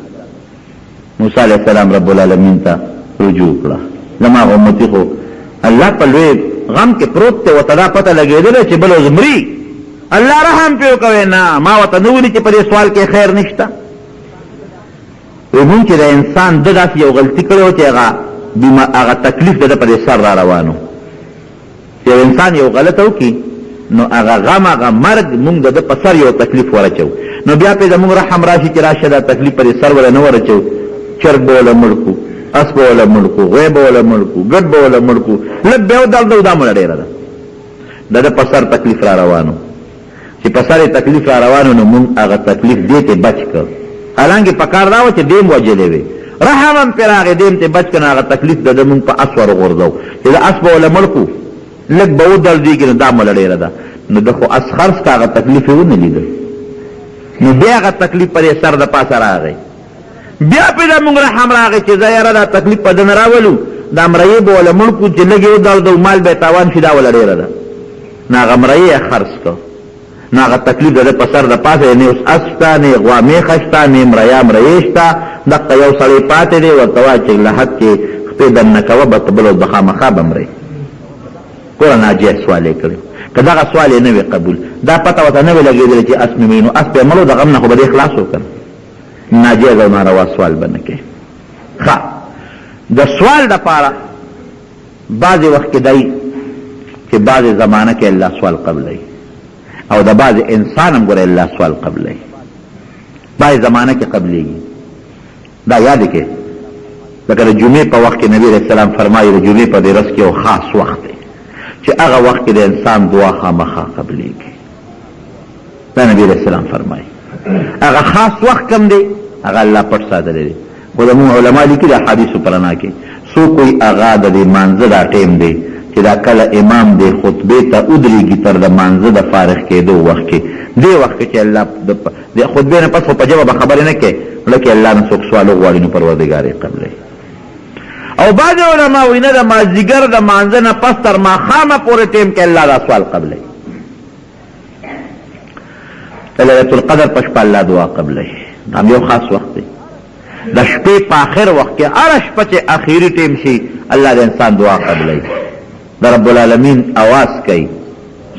موسی علیه السلام رب العالمین ته رجوع کړه زما امتي خو الله په لوی غم کې پروت دی ورته دا پته لګېدله چې بل اوس مري الله رحم پې وکوی نه ما ورته نه ولي چې په دې سوال کې خیر نشته وی مونږ چې د انسان ده داسې یو غلطي کړی و چې هغه تکلیف د ده په دې سر را روان و چې یو انسان یو غلطه وکړي نو هغه غم هغه مرګ مونږ د ده په سر یو تکلیف ورچو نو بیا پې زمونږ رحم راشي چې راشه دا تکلیف په دې سر وله نه ورچو چرګ به وله مړ کړو اس به وله مړ کړو غوی به وله مړ کړو ګډ به وله مړ کړو لږ به ودل دا مړه ډېره ده د ده په سر تکلیف را روانو چې په سر یې تکلیف را روانو نو مونږ هغه تکلیف دې ته بچ کړ حالانکه پکار دا و چې دیم وجلې وي رحم هم پرې راغی دیم ته بچ کړه هغه تکلیف د ده مونږ په اس ورغورځو چې د اس به وله مړ کړو لږ به ودرېږي نو دا مړه ډېره ده نو ده خو اس خرڅ که هغه تکلیف یې ونه لیده نو بیا هغه تکلیف پر یې سر د پاسه راغی بیا پې دا مونږ رحم راغی چې زه یاره دا تکلیف په ده نه راولو دا مرئي به وله مړ کړو چې لږ یې ودرېدو مال به یې تاوان شي دا وله ډېره ده نو هغه مرئي یې خرڅ کړ نو هغه تکلیف د په سر د پاسه نه اوس استا نه غوا میخه شته نه مریا مریشته دغه یو سړی پاتې دی ورته وایي چې لحد کې خپې دننه کوه به بل د خامخا به مرئ ګوره ناجیز سوال یې کړی که دغه سوال یې نه وي قبول دا پته ورته نه وي لګېدلی چې اس مې نو اس به یې مړو د غم نه خو به دې خلاص وکړ ناجیز او ناروا سوال به نه کوي ښه د سوال دپاره بعضې وخت کې دی چې بعضې زمانه کې الله سوال قبلوي او د بعضې انسان هم ګوره الله سوال قبلوي بعضې زمانه کې قبلېږي دا یاد کې لکه د جمعې په وخت کې نبي علیه السلام فرمایي د جمعې په دې ورځ کې یو خاص وخت دی چې هغه وخت کې د انسان دعا خامخا قبلېږي دا نبي علیه السلام فرمایي هغه خاص وخت کم دی هغه الله پټ ساتلی دی خو زموږ علما لیکي د احادیثو په رڼا کې څو کوئی هغه د دې مانځه دا ټیم دی چې دا کله امام دی خطبې ته ودرېږي تر د مانځه د فارغ کېدو وخت کې دې وخت کې چې الله د خطبې نه پس خو په ژبه به خبرې نه کوي لکه الله نه څوک سوال وغواړي نو پروردګار یې قبلوي او بعض علما وایي نه د مازدیګر د مانځه نه پس تر ماښامه پورې ټیم کې الله دا سوال قبلوي د لیلة القدر په شپه الله دعا قبلوي دا یو خاص وخت دی د شپې په آخر وخت کې هره شپه چې اخري ټیم شي الله د انسان دعا قبلوي د رب العالمین اواز کوي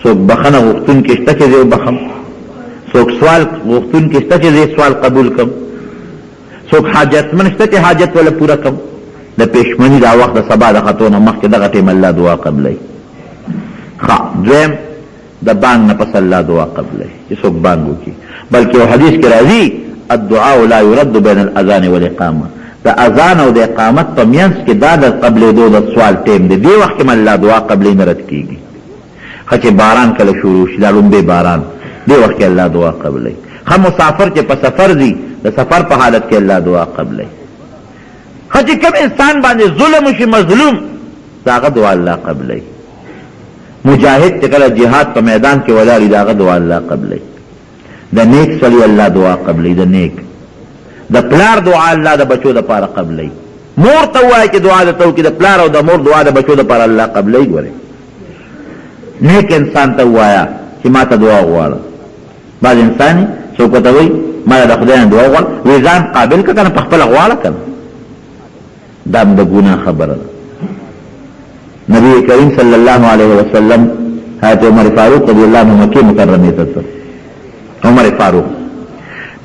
څوک بخنه غوښتونکی شته چې زه وبخم څوک سوال غوښتونکی شته چې زه سوال قبول کړم څوک حاجتمن شته چې حاجت ولا پوره کړم د پېشمني دا وخت د سبا د خطو نه مخکې دغه ټیم الله دعا قبلوي ښه دویم د بانګ نه پس الله دعا قبلوي چې څوک بانګ وکړي بلکې یو حدیث کې راځي الدعاء لا يرد بين الاذان والاقامه د اذان او د اقامت په منځ کې دا د قبلېدو د سوال ټیم دی دې وخت کې الله دعا قبلې نه رد کېږي ښه چې باران کله شروع شي دا لومبی باران دې وخت کې الله دعا قبلوي ښه مسافر چې په سفر ځي د سفر په حالت کې الله دعا قبلوي ښه چې کوم انسان باندې ظلم وشي مظلوم د هغه دعا الله قبلوي مجاهد چې کله جهاد په میدان کې ولاړ وي د هغه دعا الله قبلوي د نیک سړي الله دعا قبلوي د نیک د پلار دعا الله د بچو دپاره قبلوي مور ته ووایي چې دعا درته وکړي د پلار او د مور دعا د بچو دپاره الله قبلوي ګورې نیک انسان ته ووایه چې ما ته دعا غواړه بعض انسان څوک ورته وایي ما د خدای نه دعا غواړه وایي ځان قابل که که نه په خپله غواړه که نه دا هم د ګناه خبره ده نبی کریم صلی الله علیه وسلم حضرت عمر فاروق رضی الله عنه مکې مکرمې ته ځه عمر فاروق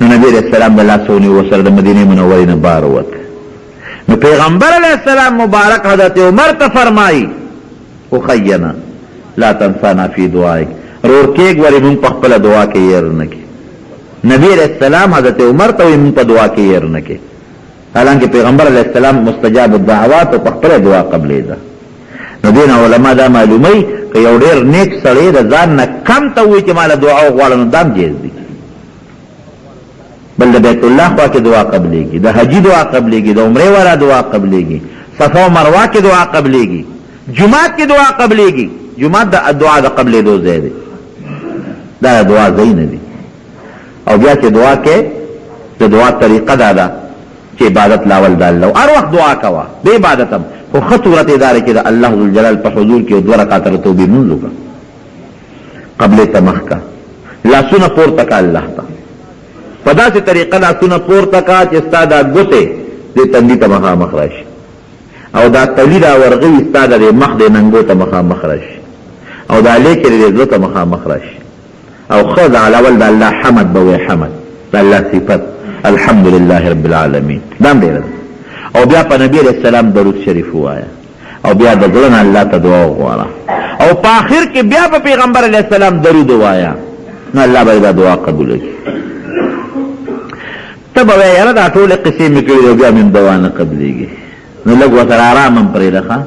نو نبی علیہ السلام د لاسونی وسره د مدینه منورې نه بار ووت نو پیغمبر علیہ السلام مبارک حضرت عمر ته فرمایي اخینا لا تنسانا فی دعائک رور کېږ ورې مونږ په خپله دعا کې ير نه کې نبی علیہ السلام حضرت عمر ته وایي مونږ په دعا کې ير نه کې حالانکه پیغمبر علیہ السلام مستجاب الدعوات او په خپله دعا قبلېده نو دې نه علما دا معلوموي که یو ډېر نیک سړی د ځان نه کم ته وایي چې ما له دعا وغواړه نو دا هم جایز دی بل د بیت الله خوا کې دعا قبلېږي د حجي دعا قبلېږي د عمرې والا دعا قبلېږي صفا و مروه کې دعا قبلېږي جومات کې دعا قبلېږي جومات د دعا د قبلېدو ځای دی دا د دعا ځای نه دی او بیا چې دعا کې د دعا طریقه دا ده چې عبادت لاول د الله هر وخت دعا کوه د عبادت هم خو ښه صورت یې دا دی چې د الله ذوالجلال په حضور کې 2 رکعته د توبې لمونځ وکړه قبلې ته مخ کړه لاسونه پورته کړه الله ته په داسې طریقه لاسونه پورته کړه چې ستا دا ګوتې دې تندي ته مخامخ راشي او دا تلی دا ورغوي ستا د مخ د ننګو ته مخامخ راشي او دا لیکې د زړه ته مخامخ راشي او ښه د اول د الله حمد به وایي حمد د الله صفت الحمدلله رب العالمین دا هم ډېره او بیا په نبی علیہ السلام درود شریف ووایه او بیا د زړه نه الله ته دعا وغواړه او په آخر کې بیا په پیغمبر علیہ السلام درود ووایه نو الله به دا دعا قبوله کړي ته به وایې یاره دا ټولې قصې مې کړي او بیا مې دعا نه قبلېږي نو لږ ورسره ارام هم پرېږده ښه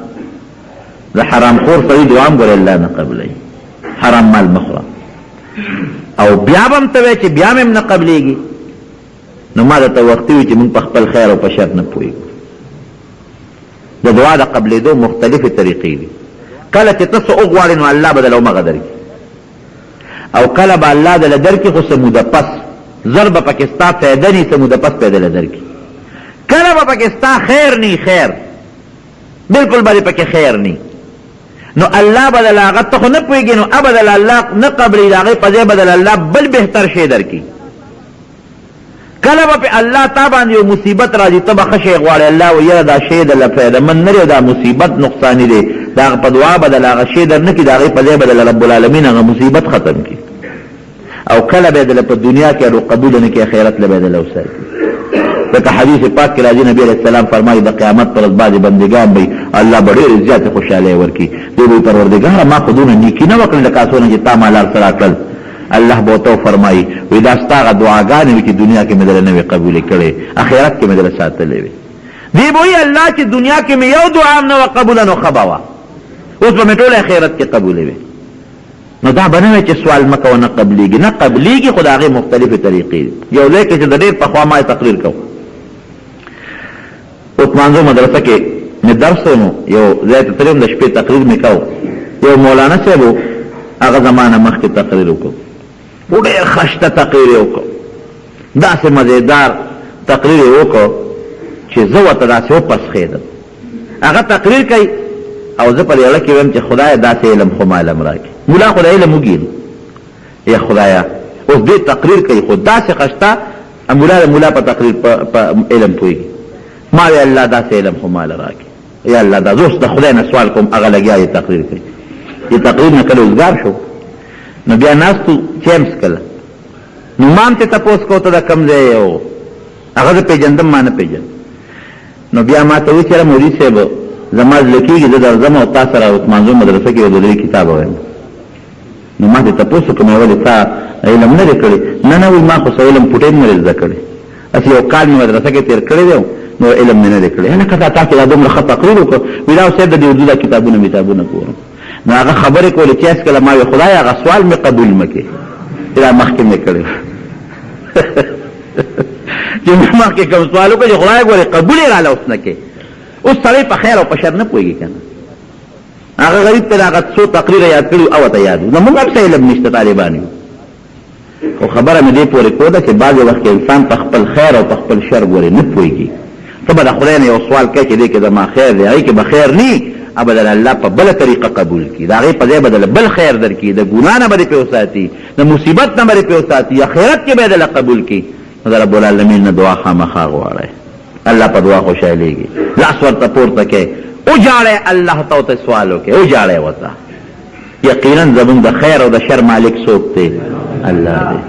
د حرام خور سړي دعا هم ګورې الله نه قبلوي حرام مال مه خوره او بیا به هم ته وایې چې بیا مې هم نه قبلېږي نو ما درته وختي وي چې موږ په خپل خیر او په شر نه پوهېږو د دعا د قبلېدو مختلفې طریقې دي کله چې ته څه وغواړې نو الله به دله همغه درکړي او کله به الله دله درکړي خو څه موده پس زر به پکې ستا فایده نی څه موده پس به دله درکړي کله به پکې ستا خیر نی خیر بالکل به دې پکې خیر نی نو الله بدل هغه ته خو نه پوهېږي نو ابدل الله نه قبلي د هغې په ځای بدل الله بل بهتر شی درکړي. کله به په الله تا باندې یو مصیبت راځي ته به ښه شی غواړې الله وایي یاره دا شی دله فایدهمند نه دی دا مصیبت نقصاني دی د هغه په دعا بدل هغه شی در نه کړي د هغې په ځای بدل رب العالمین هغه مصیبت ختم کړي او کله به یې دله په دنیا کې اړو قبول نه کړي آخرت له به یې دله وساتي. ځکه حدیث پاک کې راځي نبي علیه السلام فرمایي د قیامت پر ورځ بعضې بندګان به الله به ډېرې زیاتې خوشحالۍ ورکړي دوی به پروردګاره ما خو دونه نیکي نه وکړل لکه څونه چې تا ما لار سره کړل. الله به ورته فرمایي وایي دا ستا هغه دعاګانې وي چې دنیا کې مې دله نه وې قبولې کړې آخرت کې مې دله ساتلې وې. دی به وایي الله چې دنیا کې مې یو دعا هم نه وه قبوله نو ښه به وه اوس به مې ټوله آخرت کې قبولې وې. نو دا به نه وی چې سوال مه کوه نه قبلېږي نه قبلېږي خو د هغې مختلفې طریقې دي. یو ځای کې چې د ډېر پخوا ما تقریر کوو اوس مانځو مدرسه کې مې درس نو یو ځای ته تلم د شپې تقریر مې کوو یو مولانا صاحب و هغه زمانه مخکې تقریر وکړو ډېر خشته تقریر یې وکړو داسې مزېدار تقریر یې وکړو چې زه ورته داسې وپسخېدم. هغه تقریر کوي او زه پر یوه کې ویم چې خدایه داسې علم خو ما علم راکړي ملا خو د علم وګي یا خدایه اوس دې تقریر کوي خو داسې خشته ملا په تقریر په علم پوهېږي ما وی الله داسې علم خو ماله راکړي یا الله دا زه اوس د خدای نه سوال کوم هغه لګیا یې تقریر کوي چې تقریر نه کله اوزګار شو نو بیا ناستو چیمس کله نو ما هم ته تپوس کو ته د کوم ځای یې و هغه زه پېژندم ما نه پېژند نو بیا ما ته وایي چې مولوي صاحب زما زړه کېږي زه درځم او تا سره مانځو مدرسه کې یو د دې کتاب وایم. نو ما ته تپوس وکړم ولې تا علم نه دی کړی نه نه وایي ما خو څه علم پوټین نه دی زده کړی هسې یو کال مې مدرسه کې تېر کړی دی نو علم مې نه دی کړی هلکه تا چې دا دومره ښه تقریر وکړو وایي دا صاحب د دې اردو دا کتابونه ګورم نو هغه خبرې کولې چې هېڅ کله ما وایي خدای هغه سوال مې قبول مه کړې چې دا مخکې مې کړی چې مې مخکې کوم سوال وکړو چې خدای ګورې قبول یې راله اوس نه کې اوس سړی په خیر او په شر نه پوهېږي که نه هغه غریب ته هغه څو تقریره یاد کړي او ته یاد زمونږ هم څه علم نشته طالبان یو خو خبره مې دې پورې کړو ده چې بعضې وخت کې انسان په خپل خیر او په خپل شر ګورې نه پوهېږي ته به د خدای نه یو سوال کوې چې دې کې زما خیر دی هغې کې به خیر نه ابدا الله په بله طریقه قبول کړي د هغې په ځای به دله بل خیر در کړي د ګناه نه به دې پرې وساتي د مصیبت نه به دې پرې وساتي آخرت کې به یې دله قبول کړي نو د رب العالمین نه دعا خامخا غواړئ الله په دعا خوشحالېږي لاس ورته پورته کې وجاړئ الله ته ورته سوال وکړئ وجاړئ ورته یقینا زمونږ د خیر او د شر مالک څوک دی الله دی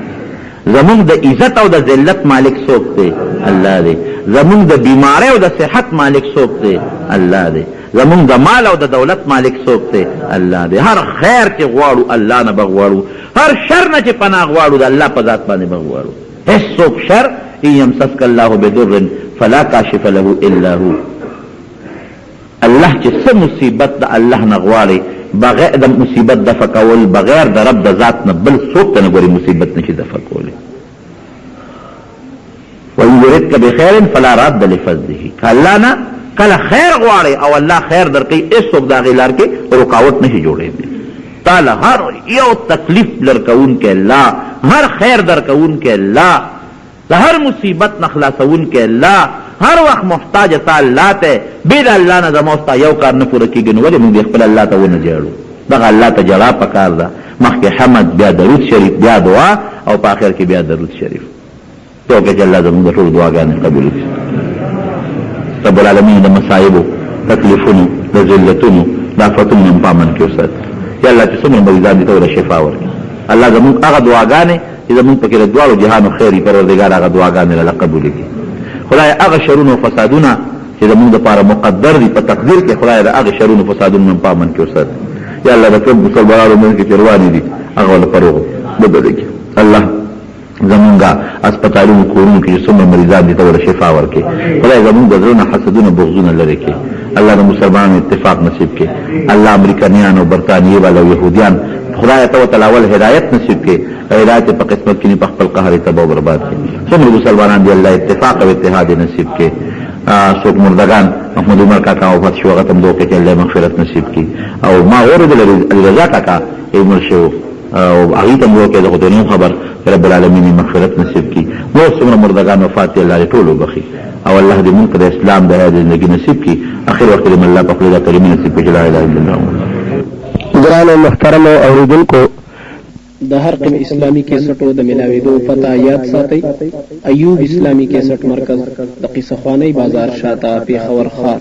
زمونږ د عزت او د ذلت مالک څوک دی الله دی زمونږ د بیماری او د صحت مالک څوک دی الله دی زمونږ د مال او د دولت مالک څوک دی الله دی هر خیر چې غواړو الله نه به غواړو هر شر نه چې پناه غواړو د الله په ذات باندې به غواړو هېڅ څوک شر ان یمسسک الله بدر فلا کاشف له الا هو الله چې څه مصیبت د الله نه غواړي بغیر د مصیبت دفع کول بغیر د رب د ذات نه بل څوک ته نه ګوري مصیبت نشي دفع کولی وان یردک بخیر فلا راد لفضله الله نه کله خیر غواړي او الله خیر درکوي هېڅوک د هغې لار کې رکاوټ نشي جوړېدی تعالی هر یو تکلیف لرکوونکی الله هر خیر درکوونکی الله د هر مصیبت نه خلاصوونکی الله هر وخت محتاج تا الله ته بې د الله نه زما ستا یو کار نه پوره کېږي نو ولې موږ خپل الله ته ونه ژاړو دغه الله ته ژړا پکار ده مخکې حمد بیا درود شریف بیا دعا او په آخر کې بیا درود شریف تو که چې الله زموږ د ټولو دعاګانې قبول کړي رب العالمین د مصایبو تکلیفونو د ذلتونو د آفتونو نه په امن کې وساتي یا الله چې څومره مریضان دي ته ورله شفا ورکړي الله زموږ هغه دعاګانې چې زموږ پکې د دواړو جهانو خیر وي پروردګار هغه دعاګانې راله قبول کړي خدای هغه شرونه او فسادونه چې زموږ دپاره مقدر دي په تقدیر کې خدای د هغه شرونو فسادونو نه په امن کې وساتي یا الله د ټول مسلمانانو منځ کې چې روانې دي هغه له فروغ بدل کړي الله زمونږه اسپتالونو کورونو کې څومره مریضان دي ته ورله شفا ورکړي خدای زمونږ د زړونو حسدونه بغضونه لرې کړي الله د مسلمانانو اتفاق نصیب کړي الله امریکایان او برطانیې والا او یهودیان خدای ته وتعالى اول هدایت نصیب کړي هدایت په قسمت کې په خپل قهر تباہ او برباد کړي څومره مسلمانان دي الله اتفاق او اتحاد نصیب کړي څوک مردگان محمد عمر کاکا وفات شو هغه ته هم دعا کوي چې الله مغفرت نصیب کړي او ما اورېدل رضا کاکا مړ شو او هغې ته هم دعا کوي د خو ته خبر رب العالمین مغفرت نصیب کړي نور څومره مردگان وفات دي الله دې ټول وبخي او الله دې موږ ته د اسلام د حیات زندګي نصیب کړي اخر وخت دې الله په خپل کلمې نصیب کړي لا اله الا الله ګرانو محترمو اوریدونکو د هر قسم اسلامي کیسټو د ملاويدو پته یاد ساتئ. ایوب اسلامي کیسټ مرکز د قصه خوانی بازار شاته پیښور ښار